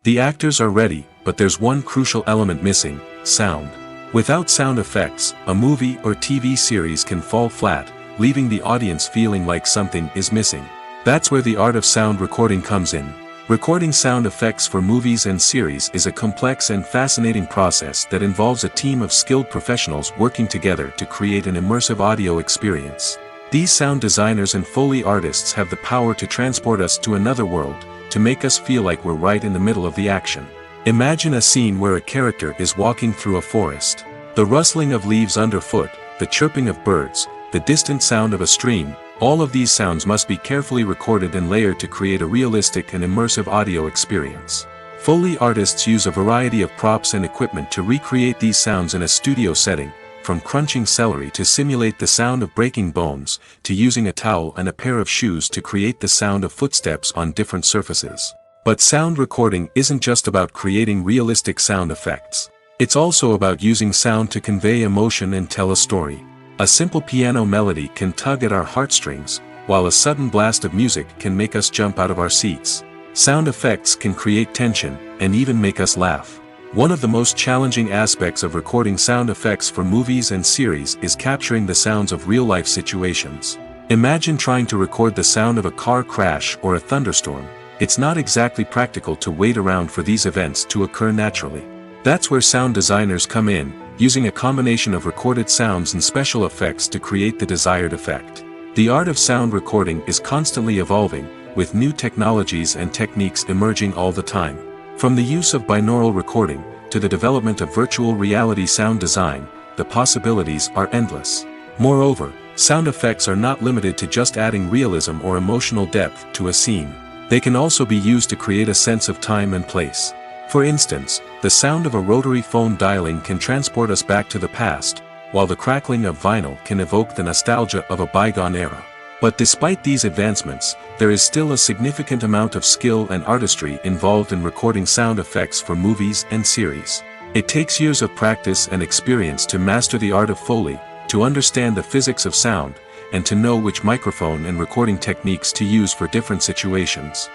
The actors are ready, but there's one crucial element missing: sound. Without sound effects, a movie or TV series can fall flat, leaving the audience feeling like something is missing. That's where the art of sound recording comes in. Recording sound effects for movies and series is a complex and fascinating process that involves a team of skilled professionals working together to create an immersive audio experience. These sound designers and Foley artists have the power to transport us to another world, to make us feel like we're right in the middle of the action. Imagine a scene where a character is walking through a forest. The rustling of leaves underfoot, the chirping of birds, the distant sound of a stream, all of these sounds must be carefully recorded and layered to create a realistic and immersive audio experience. Foley artists use a variety of props and equipment to recreate these sounds in a studio setting, from crunching celery to simulate the sound of breaking bones, to using a towel and a pair of shoes to create the sound of footsteps on different surfaces. But sound recording isn't just about creating realistic sound effects. It's also about using sound to convey emotion and tell a story. A simple piano melody can tug at our heartstrings, while a sudden blast of music can make us jump out of our seats. Sound effects can create tension, and even make us laugh. One of the most challenging aspects of recording sound effects for movies and series is capturing the sounds of real-life situations. Imagine trying to record the sound of a car crash or a thunderstorm. It's not exactly practical to wait around for these events to occur naturally. That's where sound designers come in, using a combination of recorded sounds and special effects to create the desired effect. The art of sound recording is constantly evolving, with new technologies and techniques emerging all the time. From the use of binaural recording, to the development of virtual reality sound design, the possibilities are endless. Moreover, sound effects are not limited to just adding realism or emotional depth to a scene. They can also be used to create a sense of time and place. For instance, the sound of a rotary phone dialing can transport us back to the past, while the crackling of vinyl can evoke the nostalgia of a bygone era. But despite these advancements, there is still a significant amount of skill and artistry involved in recording sound effects for movies and series. It takes years of practice and experience to master the art of Foley, to understand the physics of sound, and to know which microphone and recording techniques to use for different situations.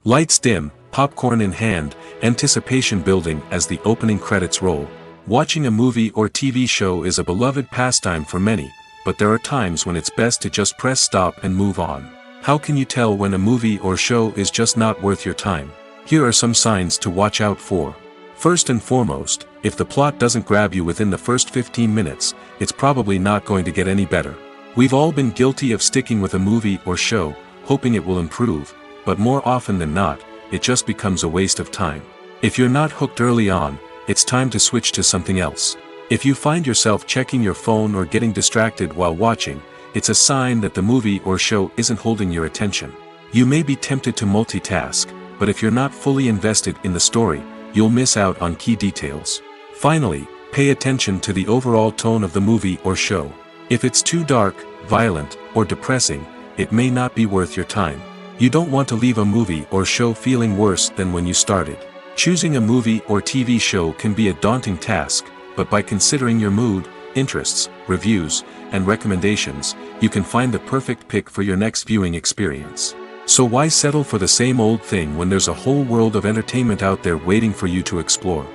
Lights dim, popcorn in hand, anticipation building as the opening credits roll. Watching a movie or TV show is a beloved pastime for many, but there are times when it's best to just press stop and move on. How can you tell when a movie or show is just not worth your time? Here are some signs to watch out for. First and foremost, if the plot doesn't grab you within the first 15 minutes, it's probably not going to get any better. We've all been guilty of sticking with a movie or show, hoping it will improve, but more often than not, it just becomes a waste of time. If you're not hooked early on, it's time to switch to something else. If you find yourself checking your phone or getting distracted while watching, it's a sign that the movie or show isn't holding your attention. You may be tempted to multitask, but if you're not fully invested in the story, you'll miss out on key details. Finally, pay attention to the overall tone of the movie or show. If it's too dark, violent, or depressing, it may not be worth your time. You don't want to leave a movie or show feeling worse than when you started. Choosing a movie or TV show can be a daunting task, but by considering your mood, interests, reviews, and recommendations, you can find the perfect pick for your next viewing experience. So why settle for the same old thing when there's a whole world of entertainment out there waiting for you to explore?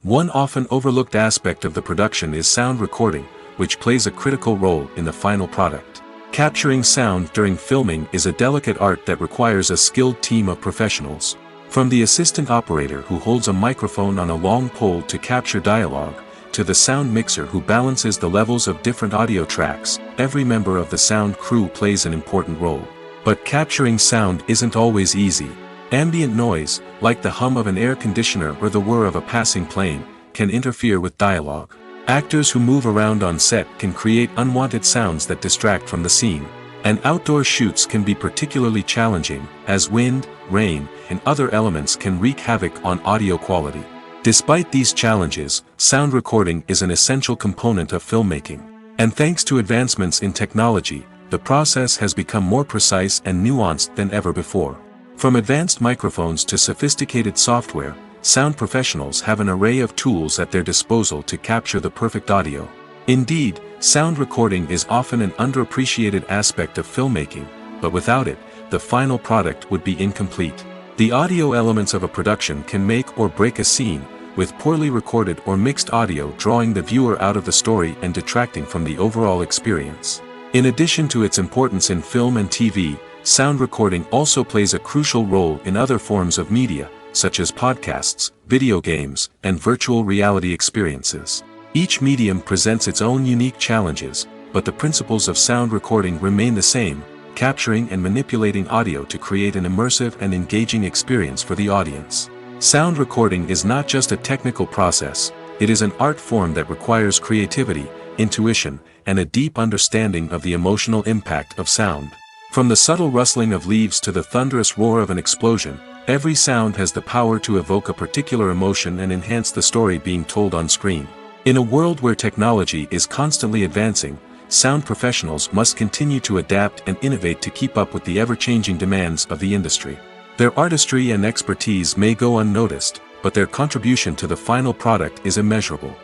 One often overlooked aspect of the production is sound recording, which plays a critical role in the final product. Capturing sound during filming is a delicate art that requires a skilled team of professionals. From the assistant operator who holds a microphone on a long pole to capture dialogue, to the sound mixer who balances the levels of different audio tracks, every member of the sound crew plays an important role. But capturing sound isn't always easy. Ambient noise, like the hum of an air conditioner or the whir of a passing plane, can interfere with dialogue. Actors who move around on set can create unwanted sounds that distract from the scene. And outdoor shoots can be particularly challenging, as wind, rain, and other elements can wreak havoc on audio quality. Despite these challenges, sound recording is an essential component of filmmaking. And thanks to advancements in technology, the process has become more precise and nuanced than ever before. From advanced microphones to sophisticated software, sound professionals have an array of tools at their disposal to capture the perfect audio. Indeed, sound recording is often an underappreciated aspect of filmmaking, but without it, the final product would be incomplete. The audio elements of a production can make or break a scene, with poorly recorded or mixed audio drawing the viewer out of the story and detracting from the overall experience. In addition to its importance in film and TV, sound recording also plays a crucial role in other forms of media, such as podcasts, video games, and virtual reality experiences. Each medium presents its own unique challenges, but the principles of sound recording remain the same, capturing and manipulating audio to create an immersive and engaging experience for the audience. Sound recording is not just a technical process, it is an art form that requires creativity, intuition, and a deep understanding of the emotional impact of sound. From the subtle rustling of leaves to the thunderous roar of an explosion, every sound has the power to evoke a particular emotion and enhance the story being told on screen. In a world where technology is constantly advancing, sound professionals must continue to adapt and innovate to keep up with the ever-changing demands of the industry. Their artistry and expertise may go unnoticed, but their contribution to the final product is immeasurable.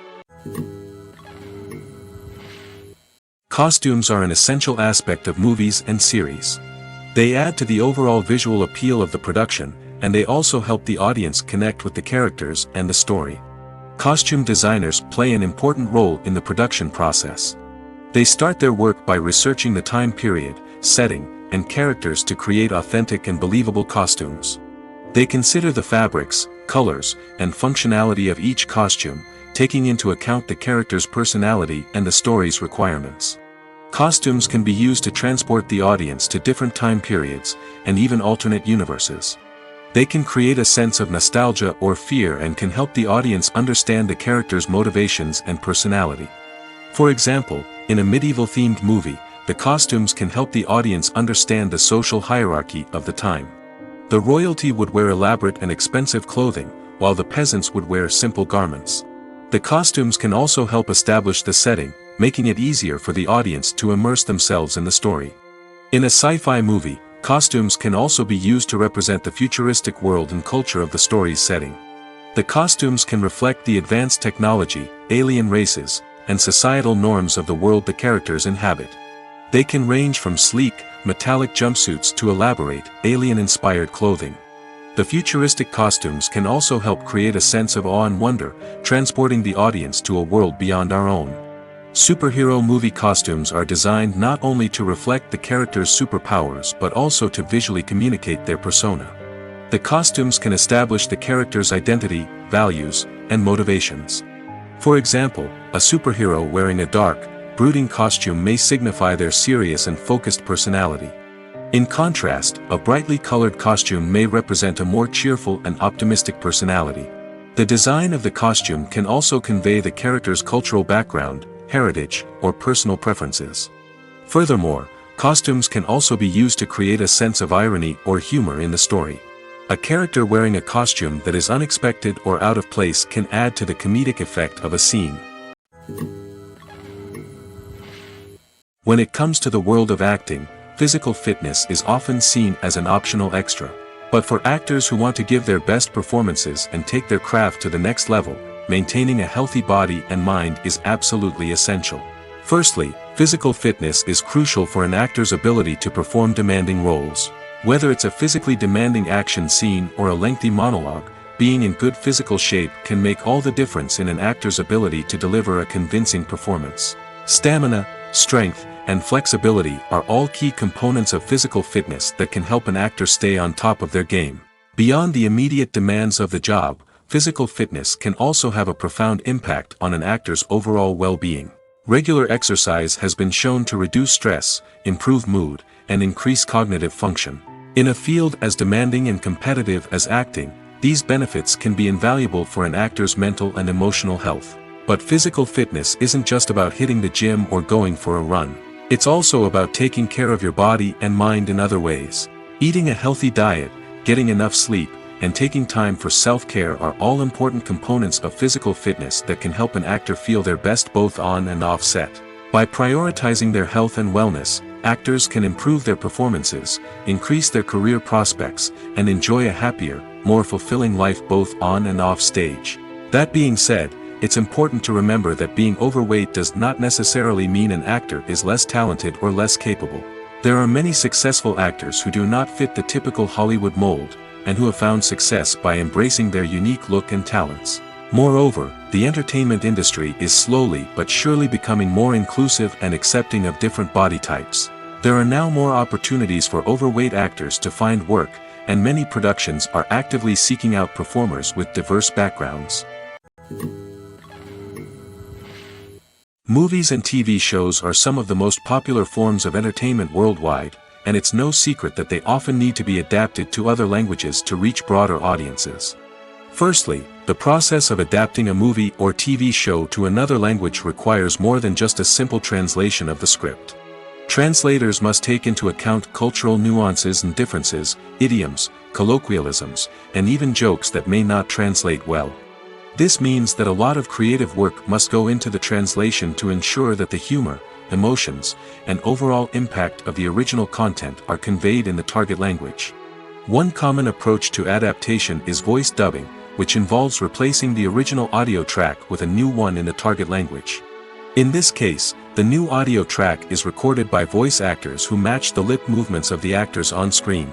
Costumes are an essential aspect of movies and series. They add to the overall visual appeal of the production, and they also help the audience connect with the characters and the story. Costume designers play an important role in the production process. They start their work by researching the time period, setting, and characters to create authentic and believable costumes. They consider the fabrics, colors, and functionality of each costume, taking into account the character's personality and the story's requirements. Costumes can be used to transport the audience to different time periods, and even alternate universes. They can create a sense of nostalgia or fear and can help the audience understand the character's motivations and personality. For example, in a medieval-themed movie, the costumes can help the audience understand the social hierarchy of the time. The royalty would wear elaborate and expensive clothing, while the peasants would wear simple garments. The costumes can also help establish the setting, making it easier for the audience to immerse themselves in the story. In a sci-fi movie, costumes can also be used to represent the futuristic world and culture of the story's setting. The costumes can reflect the advanced technology, alien races, and societal norms of the world the characters inhabit. They can range from sleek, metallic jumpsuits to elaborate, alien-inspired clothing. The futuristic costumes can also help create a sense of awe and wonder, transporting the audience to a world beyond our own. Superhero movie costumes are designed not only to reflect the character's superpowers but also to visually communicate their persona. The costumes can establish the character's identity, values, and motivations. For example, a superhero wearing a dark, brooding costume may signify their serious and focused personality. In contrast, a brightly colored costume may represent a more cheerful and optimistic personality. The design of the costume can also convey the character's cultural background, heritage, or personal preferences. Furthermore, costumes can also be used to create a sense of irony or humor in the story. A character wearing a costume that is unexpected or out of place can add to the comedic effect of a scene. When it comes to the world of acting, physical fitness is often seen as an optional extra. But for actors who want to give their best performances and take their craft to the next level, maintaining a healthy body and mind is absolutely essential. Firstly, physical fitness is crucial for an actor's ability to perform demanding roles. Whether it's a physically demanding action scene or a lengthy monologue, being in good physical shape can make all the difference in an actor's ability to deliver a convincing performance. Stamina, strength, and flexibility are all key components of physical fitness that can help an actor stay on top of their game. Beyond the immediate demands of the job, physical fitness can also have a profound impact on an actor's overall well-being. Regular exercise has been shown to reduce stress, improve mood, and increase cognitive function. In a field as demanding and competitive as acting, these benefits can be invaluable for an actor's mental and emotional health. But physical fitness isn't just about hitting the gym or going for a run. It's also about taking care of your body and mind in other ways. Eating a healthy diet, getting enough sleep, and taking time for self-care are all important components of physical fitness that can help an actor feel their best both on and off set. By prioritizing their health and wellness, actors can improve their performances, increase their career prospects, and enjoy a happier, more fulfilling life both on and off stage. That being said, it's important to remember that being overweight does not necessarily mean an actor is less talented or less capable. There are many successful actors who do not fit the typical Hollywood mold, and who have found success by embracing their unique look and talents. Moreover, the entertainment industry is slowly but surely becoming more inclusive and accepting of different body types. There are now more opportunities for overweight actors to find work, and many productions are actively seeking out performers with diverse backgrounds. Movies and TV shows are some of the most popular forms of entertainment worldwide, and it's no secret that they often need to be adapted to other languages to reach broader audiences. Firstly, the process of adapting a movie or TV show to another language requires more than just a simple translation of the script. Translators must take into account cultural nuances and differences, idioms, colloquialisms, and even jokes that may not translate well. This means that a lot of creative work must go into the translation to ensure that the humor, emotions, and overall impact of the original content are conveyed in the target language. One common approach to adaptation is voice dubbing, which involves replacing the original audio track with a new one in the target language. In this case, the new audio track is recorded by voice actors who match the lip movements of the actors on screen.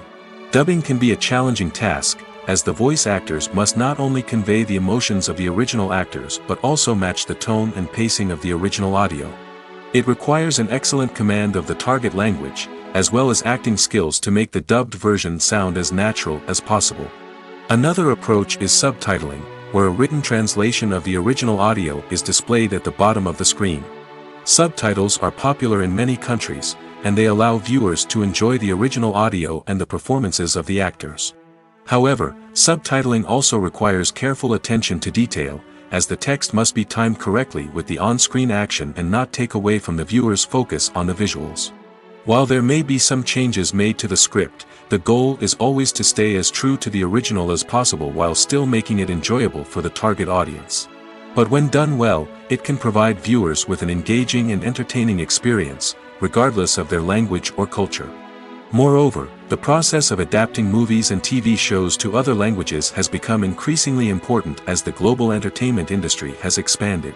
Dubbing can be a challenging task, as the voice actors must not only convey the emotions of the original actors but also match the tone and pacing of the original audio. It requires an excellent command of the target language, as well as acting skills to make the dubbed version sound as natural as possible. Another approach is subtitling, where a written translation of the original audio is displayed at the bottom of the screen. Subtitles are popular in many countries, and they allow viewers to enjoy the original audio and the performances of the actors. However, subtitling also requires careful attention to detail, as the text must be timed correctly with the on-screen action and not take away from the viewer's focus on the visuals. While there may be some changes made to the script, the goal is always to stay as true to the original as possible while still making it enjoyable for the target audience. But when done well, it can provide viewers with an engaging and entertaining experience, regardless of their language or culture. Moreover, the process of adapting movies and TV shows to other languages has become increasingly important as the global entertainment industry has expanded.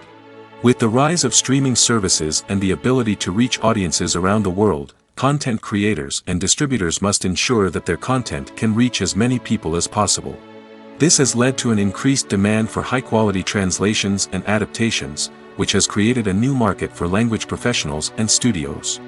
With the rise of streaming services and the ability to reach audiences around the world, content creators and distributors must ensure that their content can reach as many people as possible. This has led to an increased demand for high-quality translations and adaptations, which has created a new market for language professionals and studios.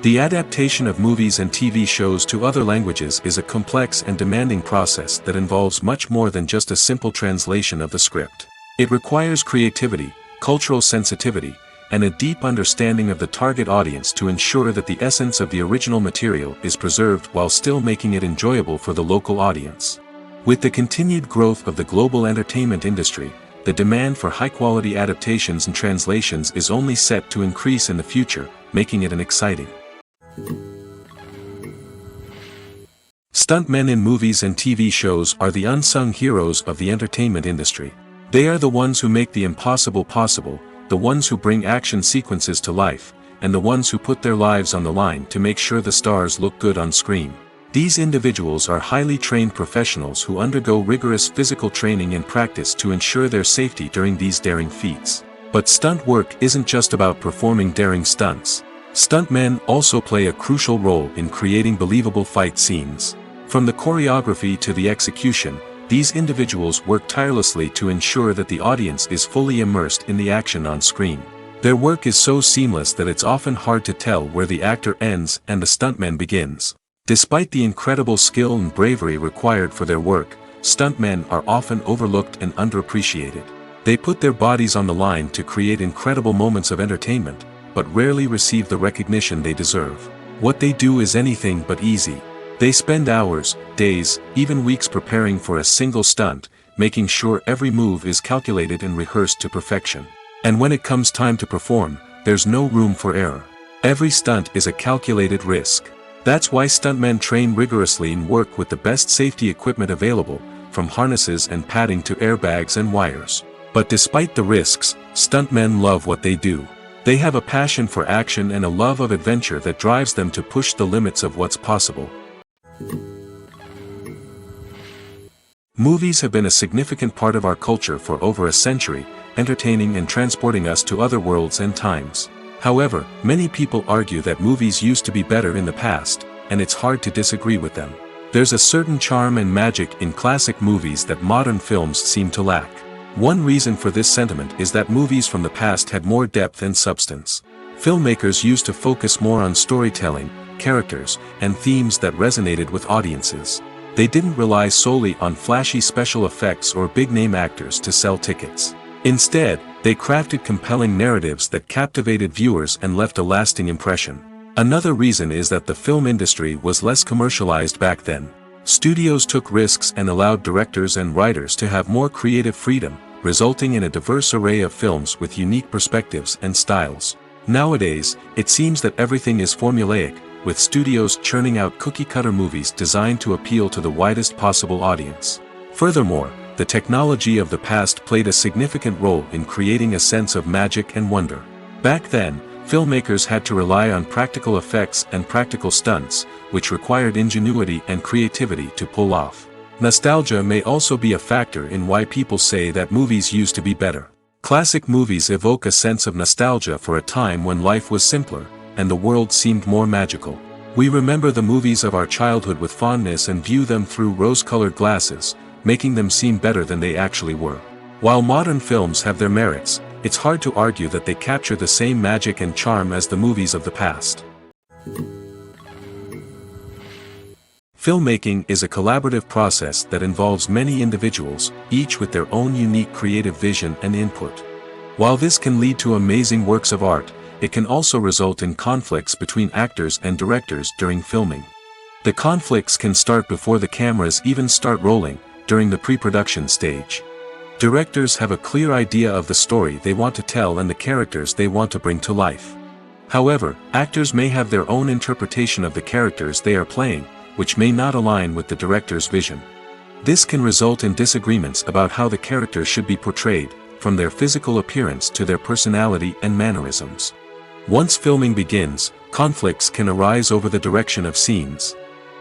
The adaptation of movies and TV shows to other languages is a complex and demanding process that involves much more than just a simple translation of the script. It requires creativity, cultural sensitivity, and a deep understanding of the target audience to ensure that the essence of the original material is preserved while still making it enjoyable for the local audience. With the continued growth of the global entertainment industry, the demand for high-quality adaptations and translations is only set to increase in the future, making it an exciting. Stuntmen in movies and TV shows are the unsung heroes of the entertainment industry. They are the ones who make the impossible possible, the ones who bring action sequences to life, and the ones who put their lives on the line to make sure the stars look good on screen. These individuals are highly trained professionals who undergo rigorous physical training and practice to ensure their safety during these daring feats. But stunt work isn't just about performing daring stunts. Stuntmen also play a crucial role in creating believable fight scenes. From the choreography to the execution, these individuals work tirelessly to ensure that the audience is fully immersed in the action on screen. Their work is so seamless that it's often hard to tell where the actor ends and the stuntman begins. Despite the incredible skill and bravery required for their work, stuntmen are often overlooked and underappreciated. They put their bodies on the line to create incredible moments of entertainment, but rarely receive the recognition they deserve. What they do is anything but easy. They spend hours, days, even weeks preparing for a single stunt, making sure every move is calculated and rehearsed to perfection. And when it comes time to perform, there's no room for error. Every stunt is a calculated risk. That's why stuntmen train rigorously and work with the best safety equipment available, from harnesses and padding to airbags and wires. But despite the risks, stuntmen love what they do. They have a passion for action and a love of adventure that drives them to push the limits of what's possible. Movies have been a significant part of our culture for over a century, entertaining and transporting us to other worlds and times. However, many people argue that movies used to be better in the past, and it's hard to disagree with them. There's a certain charm and magic in classic movies that modern films seem to lack. One reason for this sentiment is that movies from the past had more depth and substance. Filmmakers used to focus more on storytelling, characters, and themes that resonated with audiences. They didn't rely solely on flashy special effects or big-name actors to sell tickets. Instead, They crafted compelling narratives that captivated viewers and left a lasting impression. Another reason is that the film industry was less commercialized back then. Studios took risks and allowed directors and writers to have more creative freedom, resulting in a diverse array of films with unique perspectives and styles. Nowadays, it seems that everything is formulaic, with studios churning out cookie-cutter movies designed to appeal to the widest possible audience. Furthermore, the technology of the past played a significant role in creating a sense of magic and wonder. Back then, filmmakers had to rely on practical effects and practical stunts, which required ingenuity and creativity to pull off. Nostalgia may also be a factor in why people say that movies used to be better. Classic movies evoke a sense of nostalgia for a time when life was simpler, and the world seemed more magical. We remember the movies of our childhood with fondness and view them through rose-colored glasses, making them seem better than they actually were. While modern films have their merits, it's hard to argue that they capture the same magic and charm as the movies of the past. Filmmaking is a collaborative process that involves many individuals, each with their own unique creative vision and input. While this can lead to amazing works of art, it can also result in conflicts between actors and directors during filming. The conflicts can start before the cameras even start rolling, during the pre-production stage. Directors have a clear idea of the story they want to tell and the characters they want to bring to life. However, actors may have their own interpretation of the characters they are playing, which may not align with the director's vision. This can result in disagreements about how the characters should be portrayed, from their physical appearance to their personality and mannerisms. Once filming begins, conflicts can arise over the direction of scenes.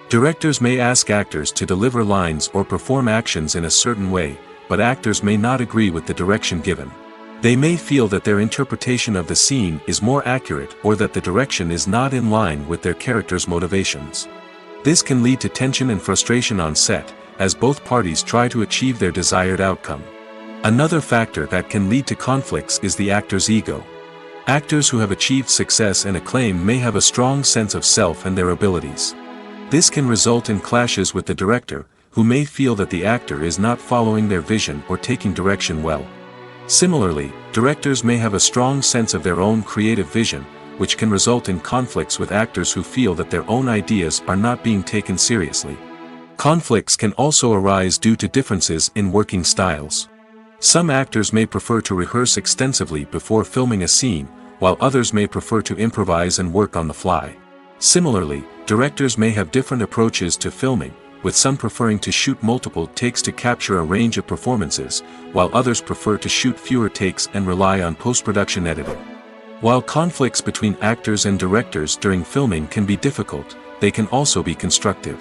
Directors may ask actors to deliver lines or perform actions in a certain way, but actors may not agree with the direction given. They may feel that their interpretation of the scene is more accurate or that the direction is not in line with their character's motivations. This can lead to tension and frustration on set, as both parties try to achieve their desired outcome. Another factor that can lead to conflicts is the actor's ego. Actors who have achieved success and acclaim may have a strong sense of self and their abilities. This can result in clashes with the director, who may feel that the actor is not following their vision or taking direction well. Similarly, directors may have a strong sense of their own creative vision, which can result in conflicts with actors who feel that their own ideas are not being taken seriously. Conflicts can also arise due to differences in working styles. Some actors may prefer to rehearse extensively before filming a scene, while others may prefer to improvise and work on the fly. Similarly, directors may have different approaches to filming, with some preferring to shoot multiple takes to capture a range of performances, while others prefer to shoot fewer takes and rely on post-production editing. While conflicts between actors and directors during filming can be difficult, they can also be constructive.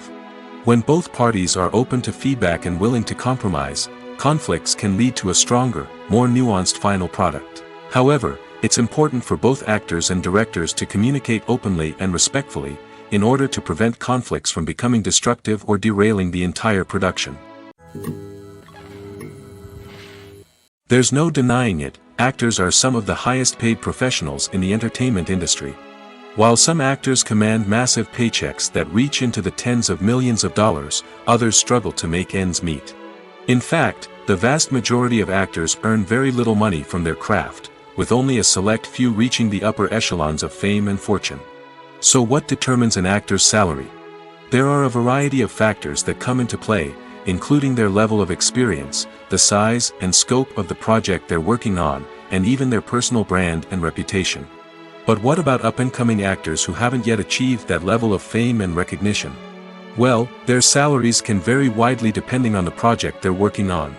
When both parties are open to feedback and willing to compromise, conflicts can lead to a stronger, more nuanced final product. However, it's important for both actors and directors to communicate openly and respectfully, in order to prevent conflicts from becoming destructive or derailing the entire production. There's no denying it, actors are some of the highest paid professionals in the entertainment industry. While some actors command massive paychecks that reach into the tens of millions of dollars, others struggle to make ends meet. In fact, the vast majority of actors earn very little money from their craft, with only a select few reaching the upper echelons of fame and fortune. So what determines an actor's salary? There are a variety of factors that come into play, including their level of experience, the size and scope of the project they're working on, and even their personal brand and reputation. But what about up-and-coming actors who haven't yet achieved that level of fame and recognition? Well, their salaries can vary widely depending on the project they're working on.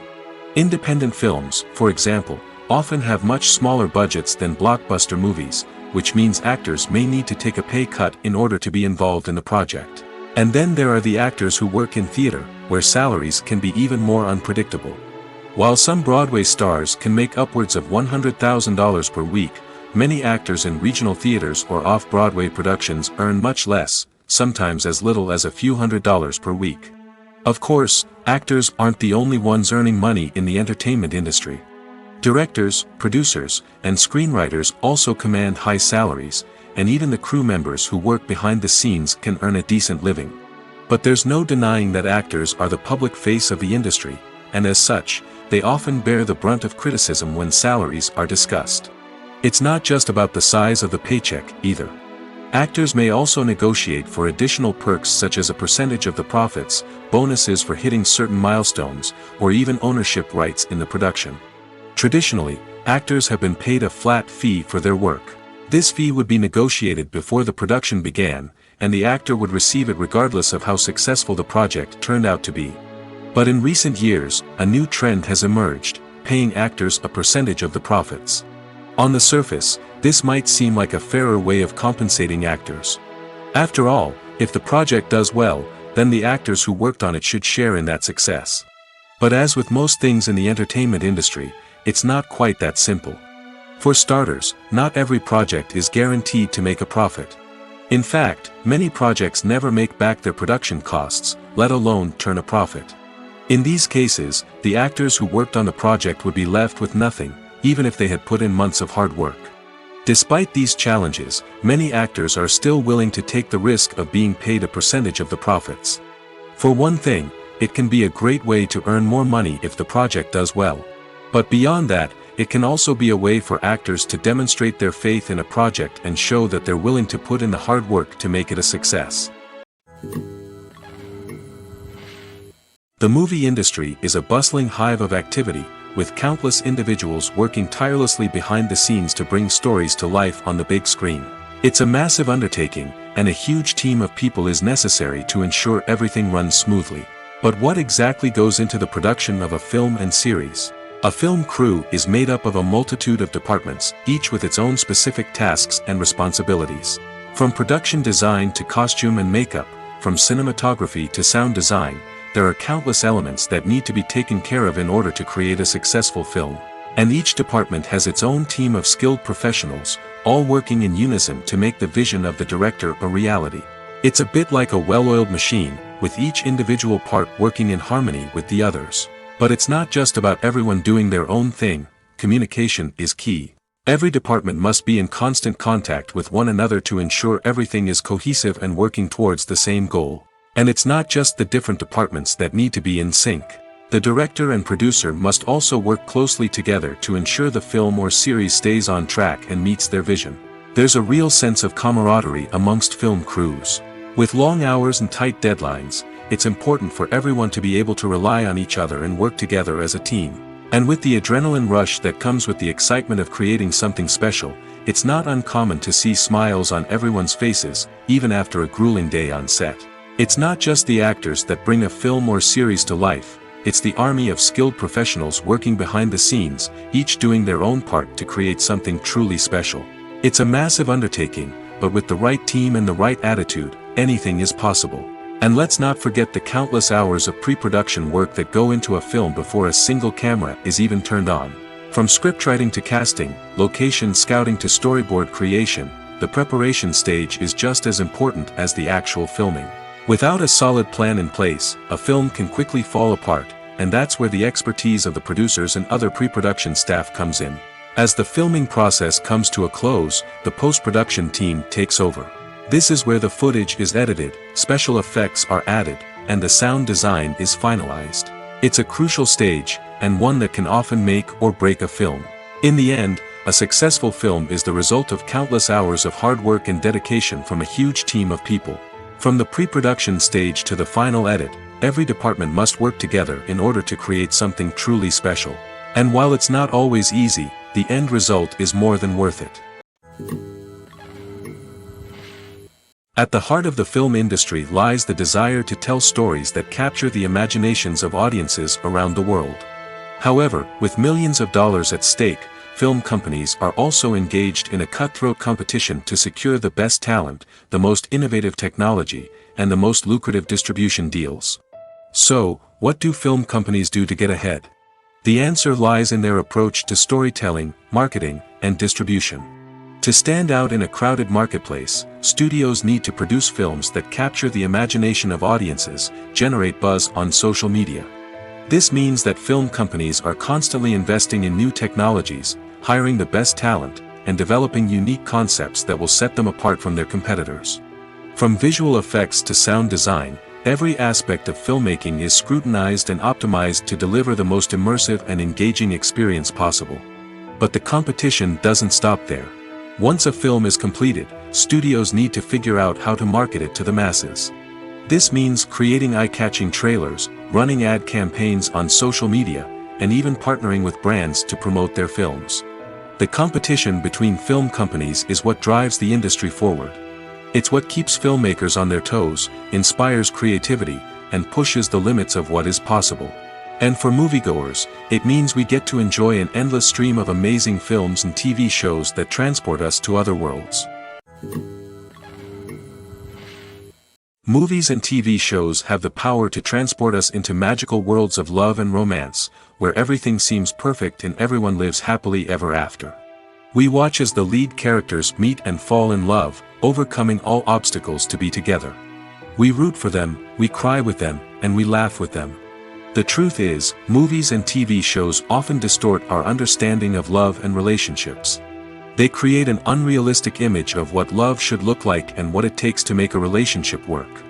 Independent films, for example, often have much smaller budgets than blockbuster movies, which means actors may need to take a pay cut in order to be involved in the project. And then there are the actors who work in theater, where salaries can be even more unpredictable. While some Broadway stars can make upwards of $100,000 per week, many actors in regional theaters or off-Broadway productions earn much less, sometimes as little as a few $100s per week. Of course, actors aren't the only ones earning money in the entertainment industry. Directors, producers, and screenwriters also command high salaries, and even the crew members who work behind the scenes can earn a decent living. But there's no denying that actors are the public face of the industry, and as such, they often bear the brunt of criticism when salaries are discussed. It's not just about the size of the paycheck, either. Actors may also negotiate for additional perks such as a percentage of the profits, bonuses for hitting certain milestones, or even ownership rights in the production. Traditionally, actors have been paid a flat fee for their work. This fee would be negotiated before the production began, and the actor would receive it regardless of how successful the project turned out to be. But in recent years, a new trend has emerged, paying actors a percentage of the profits. On the surface, this might seem like a fairer way of compensating actors. After all, if the project does well, then the actors who worked on it should share in that success. But as with most things in the entertainment industry, it's not quite that simple. For starters, not every project is guaranteed to make a profit. In fact, many projects never make back their production costs, let alone turn a profit. In these cases, the actors who worked on the project would be left with nothing, even if they had put in months of hard work. Despite these challenges, many actors are still willing to take the risk of being paid a percentage of the profits. For one thing, it can be a great way to earn more money if the project does well. But beyond that, it can also be a way for actors to demonstrate their faith in a project and show that they're willing to put in the hard work to make it a success. The movie industry is a bustling hive of activity, with countless individuals working tirelessly behind the scenes to bring stories to life on the big screen. It's a massive undertaking, and a huge team of people is necessary to ensure everything runs smoothly. But what exactly goes into the production of a film and series? A film crew is made up of a multitude of departments, each with its own specific tasks and responsibilities. From production design to costume and makeup, from cinematography to sound design, there are countless elements that need to be taken care of in order to create a successful film. And each department has its own team of skilled professionals, all working in unison to make the vision of the director a reality. It's a bit like a well-oiled machine, with each individual part working in harmony with the others. But it's not just about everyone doing their own thing, communication is key. Every department must be in constant contact with one another to ensure everything is cohesive and working towards the same goal. And it's not just the different departments that need to be in sync. The director and producer must also work closely together to ensure the film or series stays on track and meets their vision. There's a real sense of camaraderie amongst film crews. With long hours and tight deadlines, it's important for everyone to be able to rely on each other and work together as a team. And with the adrenaline rush that comes with the excitement of creating something special, it's not uncommon to see smiles on everyone's faces, even after a grueling day on set. It's not just the actors that bring a film or series to life, it's the army of skilled professionals working behind the scenes, each doing their own part to create something truly special. It's a massive undertaking, but with the right team and the right attitude, anything is possible. And let's not forget the countless hours of pre-production work that go into a film before a single camera is even turned on. From scriptwriting to casting, location scouting to storyboard creation, the preparation stage is just as important as the actual filming. Without a solid plan in place, a film can quickly fall apart, and that's where the expertise of the producers and other pre-production staff comes in. As the filming process comes to a close, the post-production team takes over. This is where the footage is edited, special effects are added, and the sound design is finalized. It's a crucial stage, and one that can often make or break a film. In the end, a successful film is the result of countless hours of hard work and dedication from a huge team of people. From the pre-production stage to the final edit, every department must work together in order to create something truly special. And while it's not always easy, the end result is more than worth it. At the heart of the film industry lies the desire to tell stories that capture the imaginations of audiences around the world. However, with millions of dollars at stake, film companies are also engaged in a cutthroat competition to secure the best talent, the most innovative technology, and the most lucrative distribution deals. So, what do film companies do to get ahead? The answer lies in their approach to storytelling, marketing, and distribution. To stand out in a crowded marketplace, studios need to produce films that capture the imagination of audiences, generate buzz on social media. This means that film companies are constantly investing in new technologies, hiring the best talent, and developing unique concepts that will set them apart from their competitors. From visual effects to sound design, Every aspect of filmmaking is scrutinized and optimized to deliver the most immersive and engaging experience possible. But the competition doesn't stop there. Once a film is completed, studios need to figure out how to market it to the masses. This means creating eye-catching trailers, running ad campaigns on social media, and even partnering with brands to promote their films. The competition between film companies is what drives the industry forward. It's what keeps filmmakers on their toes, inspires creativity, and pushes the limits of what is possible. And for moviegoers, it means we get to enjoy an endless stream of amazing films and TV shows that transport us to other worlds. Movies and TV shows have the power to transport us into magical worlds of love and romance, where everything seems perfect and everyone lives happily ever after. We watch as the lead characters meet and fall in love, overcoming all obstacles to be together. We root for them, we cry with them, and we laugh with them. The truth is, movies and TV shows often distort our understanding of love and relationships. They create an unrealistic image of what love should look like and what it takes to make a relationship work.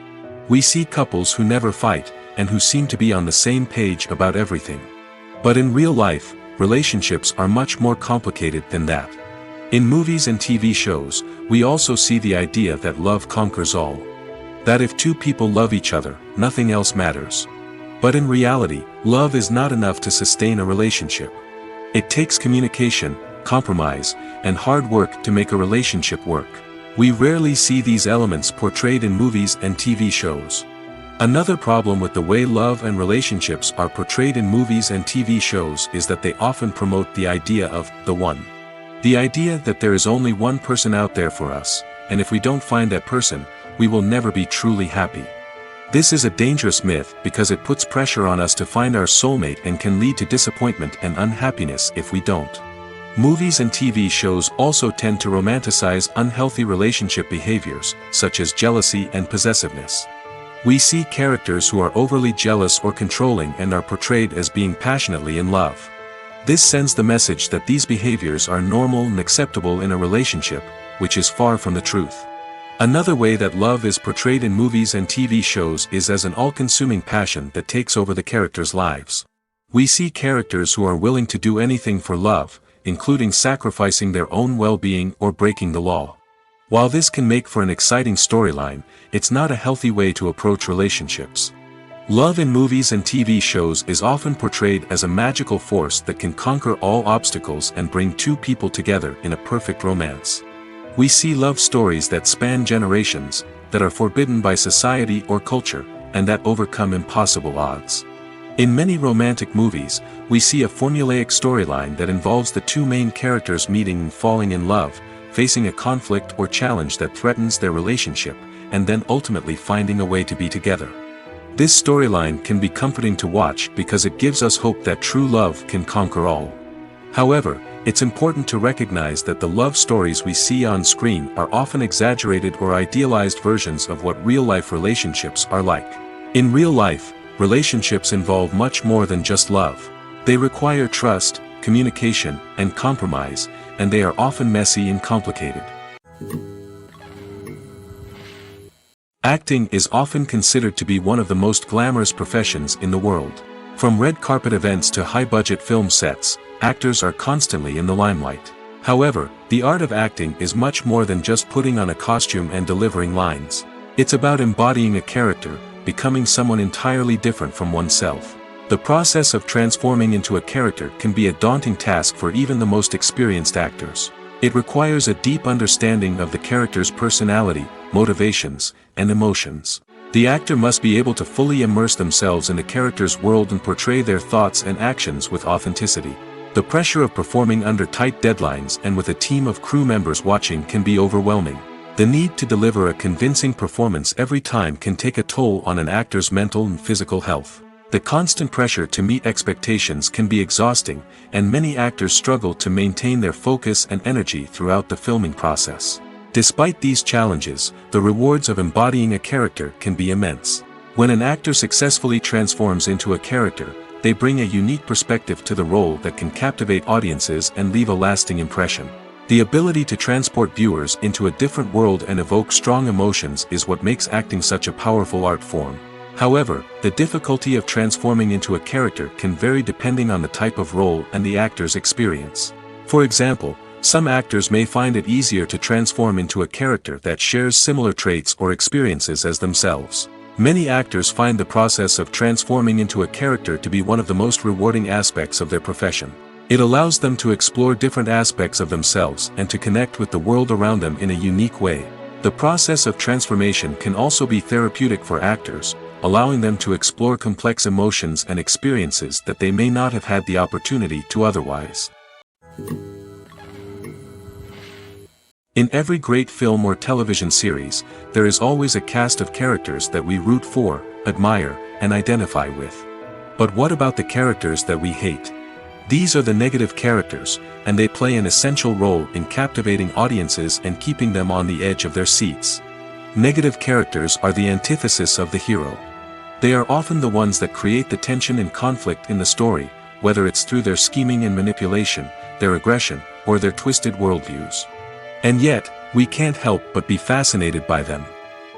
We see couples who never fight, and who seem to be on the same page about everything. But in real life, relationships are much more complicated than that. In movies and TV shows, we also see the idea that love conquers all. That if two people love each other, nothing else matters. But in reality, love is not enough to sustain a relationship. It takes communication, compromise, and hard work to make a relationship work. We rarely see these elements portrayed in movies and TV shows. Another problem with the way love and relationships are portrayed in movies and TV shows is that they often promote the idea of the one. The idea that there is only one person out there for us, and if we don't find that person, we will never be truly happy. This is a dangerous myth because it puts pressure on us to find our soulmate and can lead to disappointment and unhappiness if we don't. Movies and TV shows also tend to romanticize unhealthy relationship behaviors, such as jealousy and possessiveness. We see characters who are overly jealous or controlling and are portrayed as being passionately in love. This sends the message that these behaviors are normal and acceptable in a relationship, which is far from the truth. Another way that love is portrayed in movies and TV shows is as an all-consuming passion that takes over the characters' lives. We see characters who are willing to do anything for love, including sacrificing their own well-being or breaking the law. While this can make for an exciting storyline, it's not a healthy way to approach relationships. Love in movies and TV shows is often portrayed as a magical force that can conquer all obstacles and bring two people together in a perfect romance. We see love stories that span generations, that are forbidden by society or culture, and that overcome impossible odds. In many romantic movies, we see a formulaic storyline that involves the two main characters meeting and falling in love, facing a conflict or challenge that threatens their relationship, and then ultimately finding a way to be together. This storyline can be comforting to watch because it gives us hope that true love can conquer all. However, it's important to recognize that the love stories we see on screen are often exaggerated or idealized versions of what real-life relationships are like. In real life, relationships involve much more than just love. They require trust, communication, and compromise, and they are often messy and complicated. Acting is often considered to be one of the most glamorous professions in the world. From red carpet events to high-budget film sets, actors are constantly in the limelight. However, the art of acting is much more than just putting on a costume and delivering lines. It's about embodying a character, becoming someone entirely different from oneself. The process of transforming into a character can be a daunting task for even the most experienced actors. It requires a deep understanding of the character's personality, motivations, and emotions. The actor must be able to fully immerse themselves in the character's world and portray their thoughts and actions with authenticity. The pressure of performing under tight deadlines and with a team of crew members watching can be overwhelming. The need to deliver a convincing performance every time can take a toll on an actor's mental and physical health. The constant pressure to meet expectations can be exhausting, and many actors struggle to maintain their focus and energy throughout the filming process. Despite these challenges, the rewards of embodying a character can be immense. When an actor successfully transforms into a character, they bring a unique perspective to the role that can captivate audiences and leave a lasting impression. The ability to transport viewers into a different world and evoke strong emotions is what makes acting such a powerful art form. However, the difficulty of transforming into a character can vary depending on the type of role and the actor's experience. For example, some actors may find it easier to transform into a character that shares similar traits or experiences as themselves. Many actors find the process of transforming into a character to be one of the most rewarding aspects of their profession. It allows them to explore different aspects of themselves and to connect with the world around them in a unique way. The process of transformation can also be therapeutic for actors, allowing them to explore complex emotions and experiences that they may not have had the opportunity to otherwise. In every great film or television series, there is always a cast of characters that we root for, admire, and identify with. But what about the characters that we hate? These are the negative characters, and they play an essential role in captivating audiences and keeping them on the edge of their seats. Negative characters are the antithesis of the hero. They are often the ones that create the tension and conflict in the story, whether it's through their scheming and manipulation, their aggression, or their twisted worldviews. And yet, we can't help but be fascinated by them.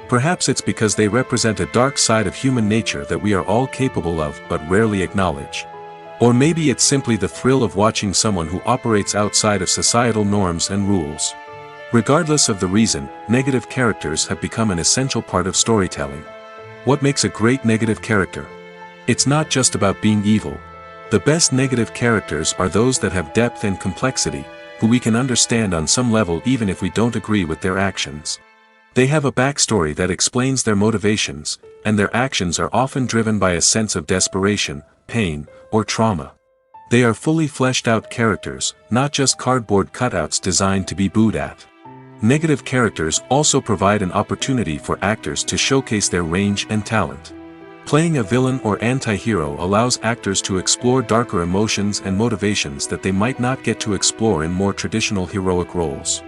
Perhaps it's because they represent a dark side of human nature that we are all capable of but rarely acknowledge. Or maybe it's simply the thrill of watching someone who operates outside of societal norms and rules. Regardless of the reason, negative characters have become an essential part of storytelling. What makes a great negative character? It's not just about being evil. The best negative characters are those that have depth and complexity, who we can understand on some level even if we don't agree with their actions. They have a backstory that explains their motivations, and their actions are often driven by a sense of desperation, pain, or trauma. They are fully fleshed out characters, not just cardboard cutouts designed to be booed at. Negative characters also provide an opportunity for actors to showcase their range and talent. Playing a villain or anti-hero allows actors to explore darker emotions and motivations that they might not get to explore in more traditional heroic roles.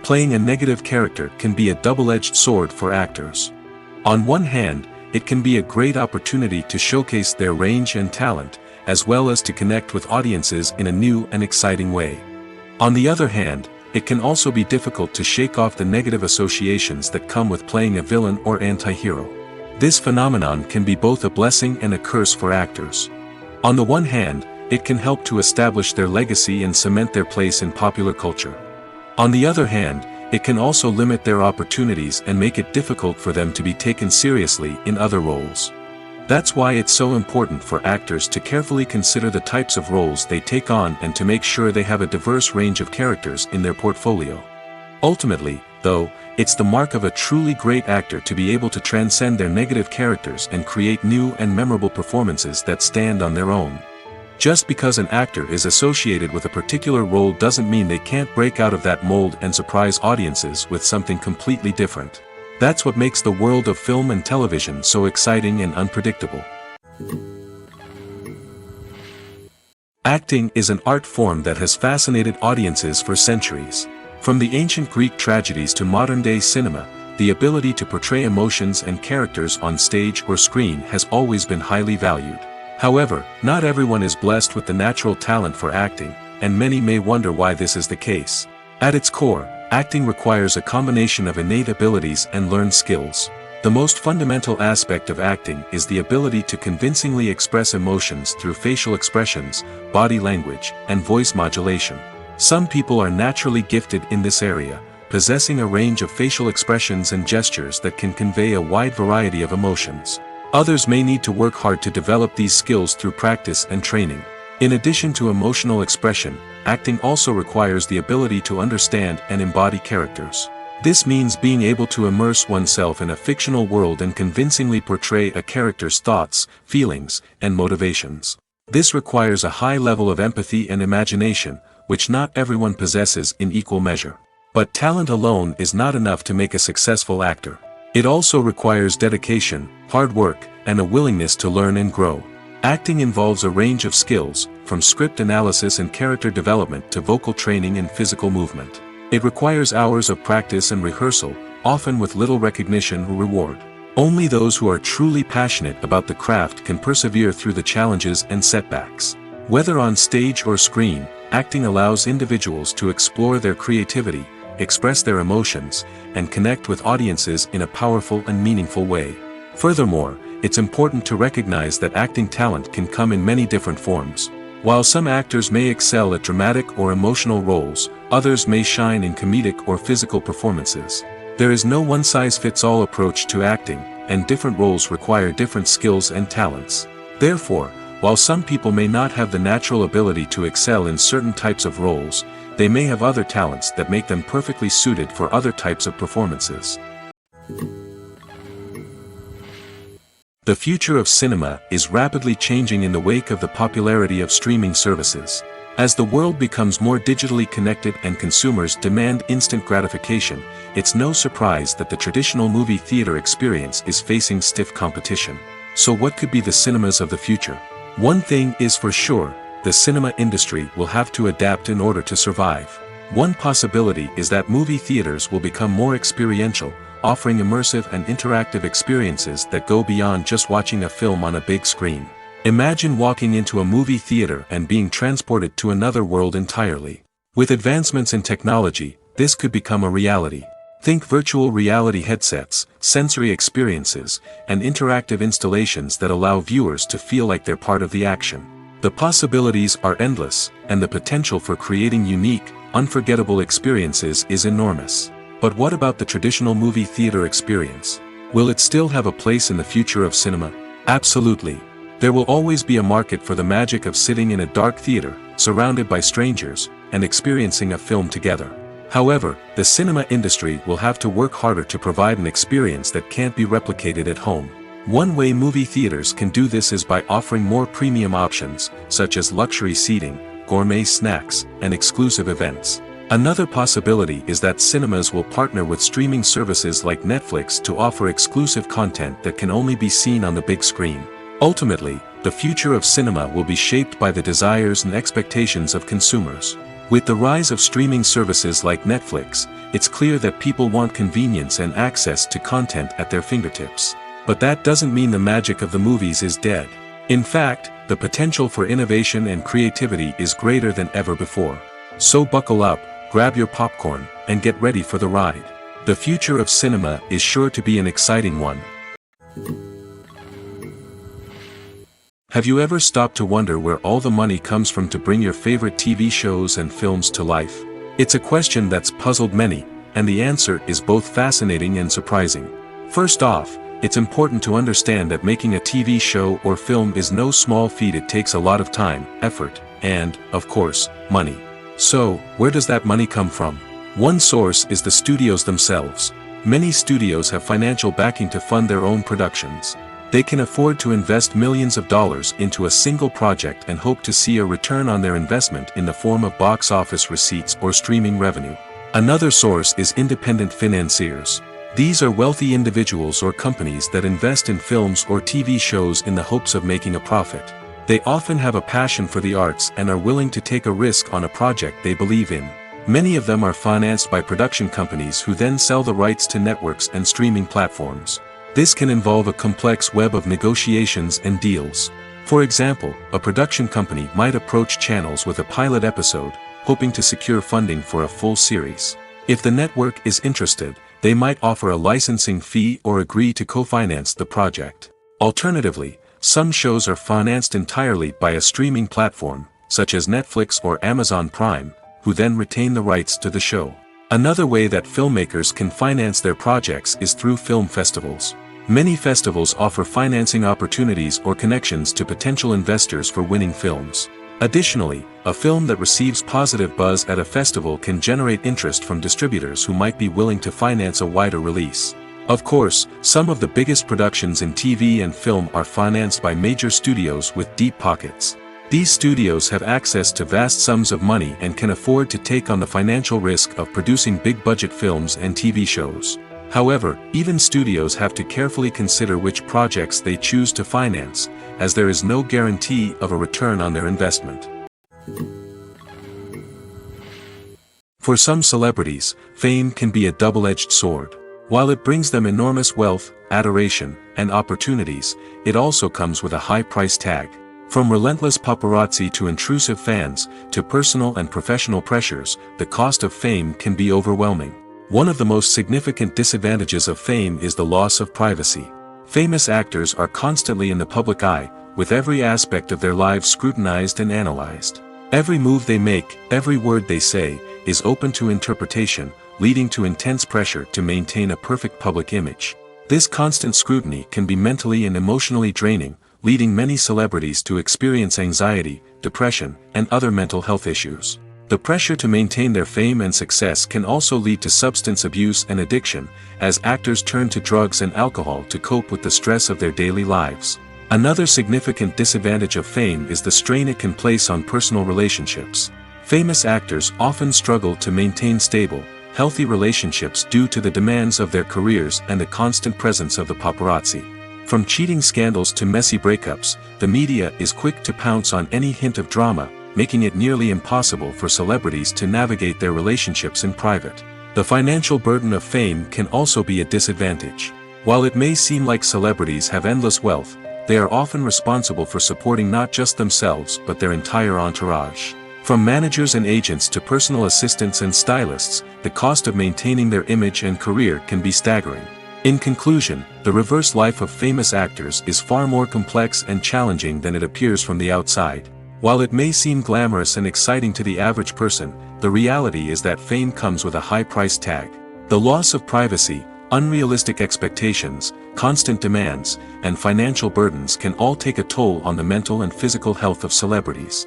Playing a negative character can be a double-edged sword for actors. On one hand, it can be a great opportunity to showcase their range and talent, as well as to connect with audiences in a new and exciting way. On the other hand, it can also be difficult to shake off the negative associations that come with playing a villain or anti-hero. This phenomenon can be both a blessing and a curse for actors. On the one hand, it can help to establish their legacy and cement their place in popular culture. On the other hand, it can also limit their opportunities and make it difficult for them to be taken seriously in other roles. That's why it's so important for actors to carefully consider the types of roles they take on and to make sure they have a diverse range of characters in their portfolio. Ultimately, though, it's the mark of a truly great actor to be able to transcend their negative characters and create new and memorable performances that stand on their own. Just because an actor is associated with a particular role doesn't mean they can't break out of that mold and surprise audiences with something completely different. That's what makes the world of film and television so exciting and unpredictable. Acting is an art form that has fascinated audiences for centuries. From the ancient Greek tragedies to modern-day cinema, the ability to portray emotions and characters on stage or screen has always been highly valued. However, not everyone is blessed with the natural talent for acting, and many may wonder why this is the case. At its core, acting requires a combination of innate abilities and learned skills. The most fundamental aspect of acting is the ability to convincingly express emotions through facial expressions, body language, and voice modulation. Some people are naturally gifted in this area, possessing a range of facial expressions and gestures that can convey a wide variety of emotions. Others may need to work hard to develop these skills through practice and training. In addition to emotional expression, acting also requires the ability to understand and embody characters. This means being able to immerse oneself in a fictional world and convincingly portray a character's thoughts, feelings, and motivations. This requires a high level of empathy and imagination, which not everyone possesses in equal measure. But talent alone is not enough to make a successful actor. It also requires dedication, hard work, and a willingness to learn and grow. Acting involves a range of skills, from script analysis and character development to vocal training and physical movement. It requires hours of practice and rehearsal, often with little recognition or reward. Only those who are truly passionate about the craft can persevere through the challenges and setbacks. Whether on stage or screen, acting allows individuals to explore their creativity, express their emotions, and connect with audiences in a powerful and meaningful way. Furthermore, it's important to recognize that acting talent can come in many different forms. While some actors may excel at dramatic or emotional roles, others may shine in comedic or physical performances. There is no one-size-fits-all approach to acting, and different roles require different skills and talents. Therefore, while some people may not have the natural ability to excel in certain types of roles, they may have other talents that make them perfectly suited for other types of performances. The future of cinema is rapidly changing in the wake of the popularity of streaming services. As the world becomes more digitally connected and consumers demand instant gratification, it's no surprise that the traditional movie theater experience is facing stiff competition. So what could be the cinemas of the future? One thing is for sure, the cinema industry will have to adapt in order to survive. One possibility is that movie theaters will become more experiential, offering immersive and interactive experiences that go beyond just watching a film on a big screen. Imagine walking into a movie theater and being transported to another world entirely. With advancements in technology, this could become a reality. Think virtual reality headsets, sensory experiences, and interactive installations that allow viewers to feel like they're part of the action. The possibilities are endless, and the potential for creating unique, unforgettable experiences is enormous. But what about the traditional movie theater experience? Will it still have a place in the future of cinema? Absolutely. There will always be a market for the magic of sitting in a dark theater, surrounded by strangers, and experiencing a film together. However, the cinema industry will have to work harder to provide an experience that can't be replicated at home. One way movie theaters can do this is by offering more premium options, such as luxury seating, gourmet snacks, and exclusive events. Another possibility is that cinemas will partner with streaming services like Netflix to offer exclusive content that can only be seen on the big screen. Ultimately, the future of cinema will be shaped by the desires and expectations of consumers. With the rise of streaming services like Netflix, it's clear that people want convenience and access to content at their fingertips. But that doesn't mean the magic of the movies is dead. In fact, the potential for innovation and creativity is greater than ever before. So buckle up, grab your popcorn, and get ready for the ride. The future of cinema is sure to be an exciting one. Have you ever stopped to wonder where all the money comes from to bring your favorite TV shows and films to life? It's a question that's puzzled many, and the answer is both fascinating and surprising. First off, it's important to understand that making a TV show or film is no small feat. It takes a lot of time, effort, and, of course, money. So, where does that money come from? One source is the studios themselves. Many studios have financial backing to fund their own productions. They can afford to invest millions of dollars into a single project and hope to see a return on their investment in the form of box office receipts or streaming revenue. Another source is independent financiers. These are wealthy individuals or companies that invest in films or TV shows in the hopes of making a profit. They often have a passion for the arts and are willing to take a risk on a project they believe in. Many of them are financed by production companies who then sell the rights to networks and streaming platforms. This can involve a complex web of negotiations and deals. For example, a production company might approach channels with a pilot episode, hoping to secure funding for a full series. If the network is interested, they might offer a licensing fee or agree to co-finance the project. Alternatively, some shows are financed entirely by a streaming platform, such as Netflix or Amazon Prime, who then retain the rights to the show. Another way that filmmakers can finance their projects is through film festivals. Many festivals offer financing opportunities or connections to potential investors for winning films. Additionally, a film that receives positive buzz at a festival can generate interest from distributors who might be willing to finance a wider release. Of course, some of the biggest productions in TV and film are financed by major studios with deep pockets. These studios have access to vast sums of money and can afford to take on the financial risk of producing big-budget films and TV shows. However, even studios have to carefully consider which projects they choose to finance, as there is no guarantee of a return on their investment. For some celebrities, fame can be a double-edged sword. While it brings them enormous wealth, adoration, and opportunities, it also comes with a high price tag. From relentless paparazzi to intrusive fans, to personal and professional pressures, the cost of fame can be overwhelming. One of the most significant disadvantages of fame is the loss of privacy. Famous actors are constantly in the public eye, with every aspect of their lives scrutinized and analyzed. Every move they make, every word they say, is open to interpretation, leading to intense pressure to maintain a perfect public image. This constant scrutiny can be mentally and emotionally draining, leading many celebrities to experience anxiety, depression, and other mental health issues. The pressure to maintain their fame and success can also lead to substance abuse and addiction, as actors turn to drugs and alcohol to cope with the stress of their daily lives. Another significant disadvantage of fame is the strain it can place on personal relationships. Famous actors often struggle to maintain stable, healthy relationships due to the demands of their careers and the constant presence of the paparazzi. From cheating scandals to messy breakups, the media is quick to pounce on any hint of drama, making it nearly impossible for celebrities to navigate their relationships in private. The financial burden of fame can also be a disadvantage. While it may seem like celebrities have endless wealth, they are often responsible for supporting not just themselves but their entire entourage. From managers and agents to personal assistants and stylists, the cost of maintaining their image and career can be staggering. In conclusion, the reverse life of famous actors is far more complex and challenging than it appears from the outside. While it may seem glamorous and exciting to the average person, the reality is that fame comes with a high price tag. The loss of privacy, unrealistic expectations, constant demands, and financial burdens can all take a toll on the mental and physical health of celebrities.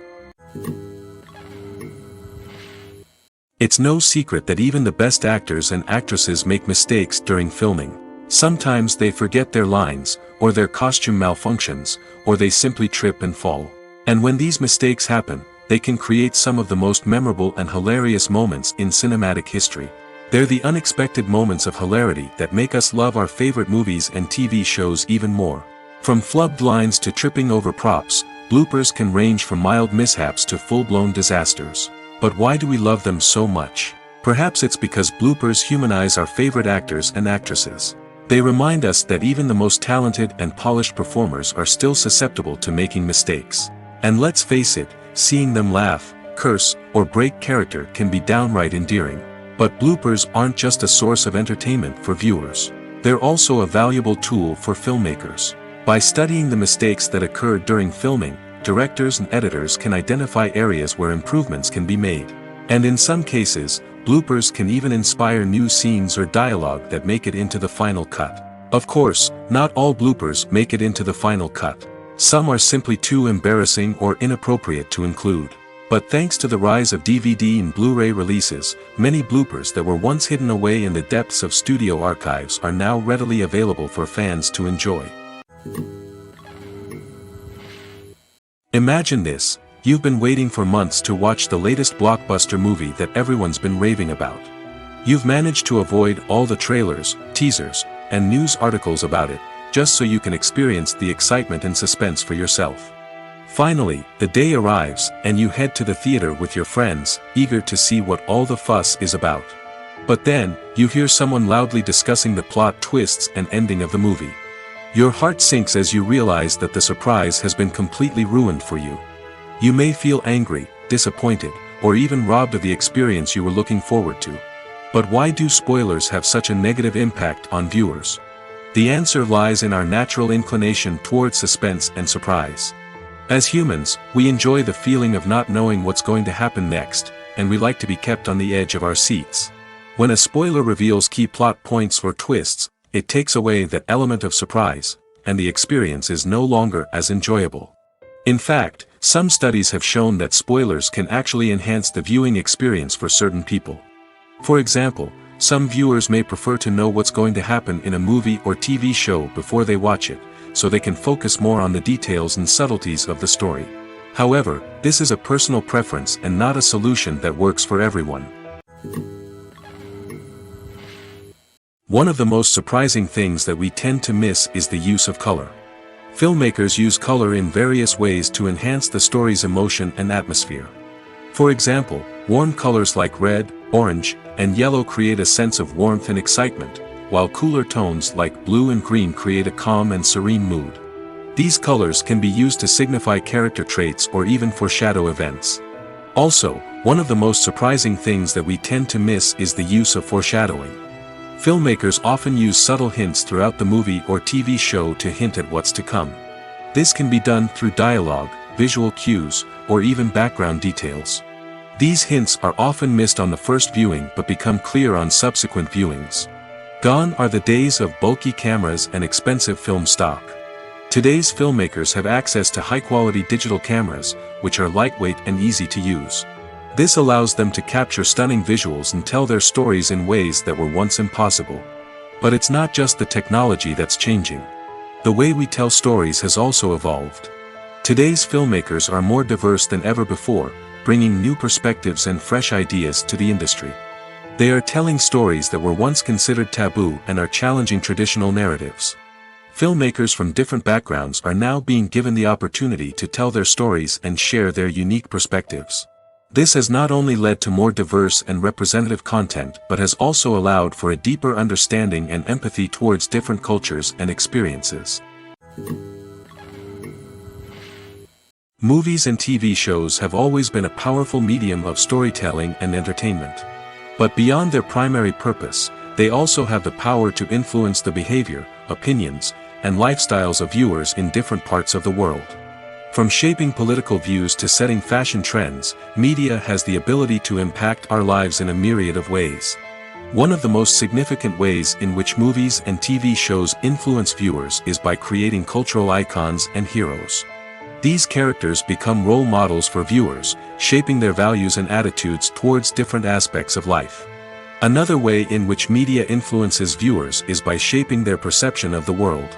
It's no secret that even the best actors and actresses make mistakes during filming. Sometimes they forget their lines, or their costume malfunctions, or they simply trip and fall. And when these mistakes happen, they can create some of the most memorable and hilarious moments in cinematic history. They're the unexpected moments of hilarity that make us love our favorite movies and TV shows even more. From flubbed lines to tripping over props, bloopers can range from mild mishaps to full-blown disasters. But why do we love them so much? Perhaps it's because bloopers humanize our favorite actors and actresses. They remind us that even the most talented and polished performers are still susceptible to making mistakes. And let's face it, seeing them laugh, curse, or break character can be downright endearing. But bloopers aren't just a source of entertainment for viewers. They're also a valuable tool for filmmakers. By studying the mistakes that occurred during filming, directors and editors can identify areas where improvements can be made. And in some cases, bloopers can even inspire new scenes or dialogue that make it into the final cut. Of course, not all bloopers make it into the final cut. Some are simply too embarrassing or inappropriate to include. But thanks to the rise of DVD and Blu-ray releases, many bloopers that were once hidden away in the depths of studio archives are now readily available for fans to enjoy. Imagine this: you've been waiting for months to watch the latest blockbuster movie that everyone's been raving about. You've managed to avoid all the trailers, teasers, and news articles about it, just so you can experience the excitement and suspense for yourself. Finally, the day arrives, and you head to the theater with your friends, eager to see what all the fuss is about. But then, you hear someone loudly discussing the plot twists and ending of the movie. Your heart sinks as you realize that the surprise has been completely ruined for you. You may feel angry, disappointed, or even robbed of the experience you were looking forward to. But why do spoilers have such a negative impact on viewers? The answer lies in our natural inclination toward suspense and surprise. As humans, we enjoy the feeling of not knowing what's going to happen next, and we like to be kept on the edge of our seats. When a spoiler reveals key plot points or twists, it takes away that element of surprise, and the experience is no longer as enjoyable. In fact, some studies have shown that spoilers can actually enhance the viewing experience for certain people. For example, some viewers may prefer to know what's going to happen in a movie or TV show before they watch it, so they can focus more on the details and subtleties of the story. However, this is a personal preference and not a solution that works for everyone. One of the most surprising things that we tend to miss is the use of color. Filmmakers use color in various ways to enhance the story's emotion and atmosphere. For example, warm colors like red, orange, and yellow create a sense of warmth and excitement, while cooler tones like blue and green create a calm and serene mood. These colors can be used to signify character traits or even foreshadow events. Also, one of the most surprising things that we tend to miss is the use of foreshadowing. Filmmakers often use subtle hints throughout the movie or TV show to hint at what's to come. This can be done through dialogue, visual cues, or even background details. These hints are often missed on the first viewing but become clear on subsequent viewings. Gone are the days of bulky cameras and expensive film stock. Today's filmmakers have access to high-quality digital cameras, which are lightweight and easy to use. This allows them to capture stunning visuals and tell their stories in ways that were once impossible. But it's not just the technology that's changing. The way we tell stories has also evolved. Today's filmmakers are more diverse than ever before, bringing new perspectives and fresh ideas to the industry. They are telling stories that were once considered taboo and are challenging traditional narratives. Filmmakers from different backgrounds are now being given the opportunity to tell their stories and share their unique perspectives. This has not only led to more diverse and representative content but has also allowed for a deeper understanding and empathy towards different cultures and experiences. Movies and TV shows have always been a powerful medium of storytelling and entertainment. But beyond their primary purpose, they also have the power to influence the behavior, opinions, and lifestyles of viewers in different parts of the world. From shaping political views to setting fashion trends, media has the ability to impact our lives in a myriad of ways. One of the most significant ways in which movies and TV shows influence viewers is by creating cultural icons and heroes. These characters become role models for viewers, shaping their values and attitudes towards different aspects of life. Another way in which media influences viewers is by shaping their perception of the world.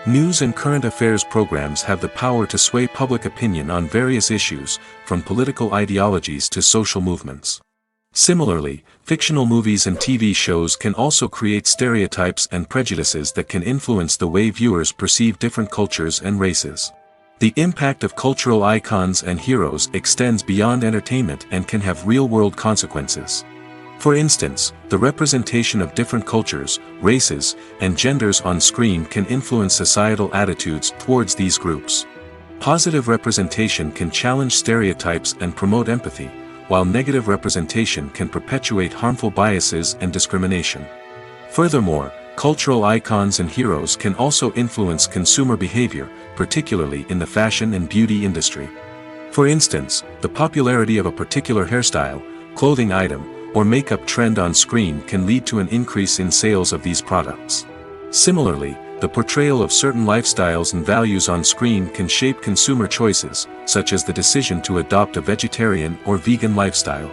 News and current affairs programs have the power to sway public opinion on various issues, from political ideologies to social movements. Similarly, fictional movies and TV shows can also create stereotypes and prejudices that can influence the way viewers perceive different cultures and races. The impact of cultural icons and heroes extends beyond entertainment and can have real-world consequences. For instance, the representation of different cultures, races, and genders on screen can influence societal attitudes towards these groups. Positive representation can challenge stereotypes and promote empathy, while negative representation can perpetuate harmful biases and discrimination. Furthermore, cultural icons and heroes can also influence consumer behavior, particularly in the fashion and beauty industry. For instance, the popularity of a particular hairstyle, clothing item, or makeup trend on screen can lead to an increase in sales of these products. Similarly, the portrayal of certain lifestyles and values on screen can shape consumer choices, such as the decision to adopt a vegetarian or vegan lifestyle.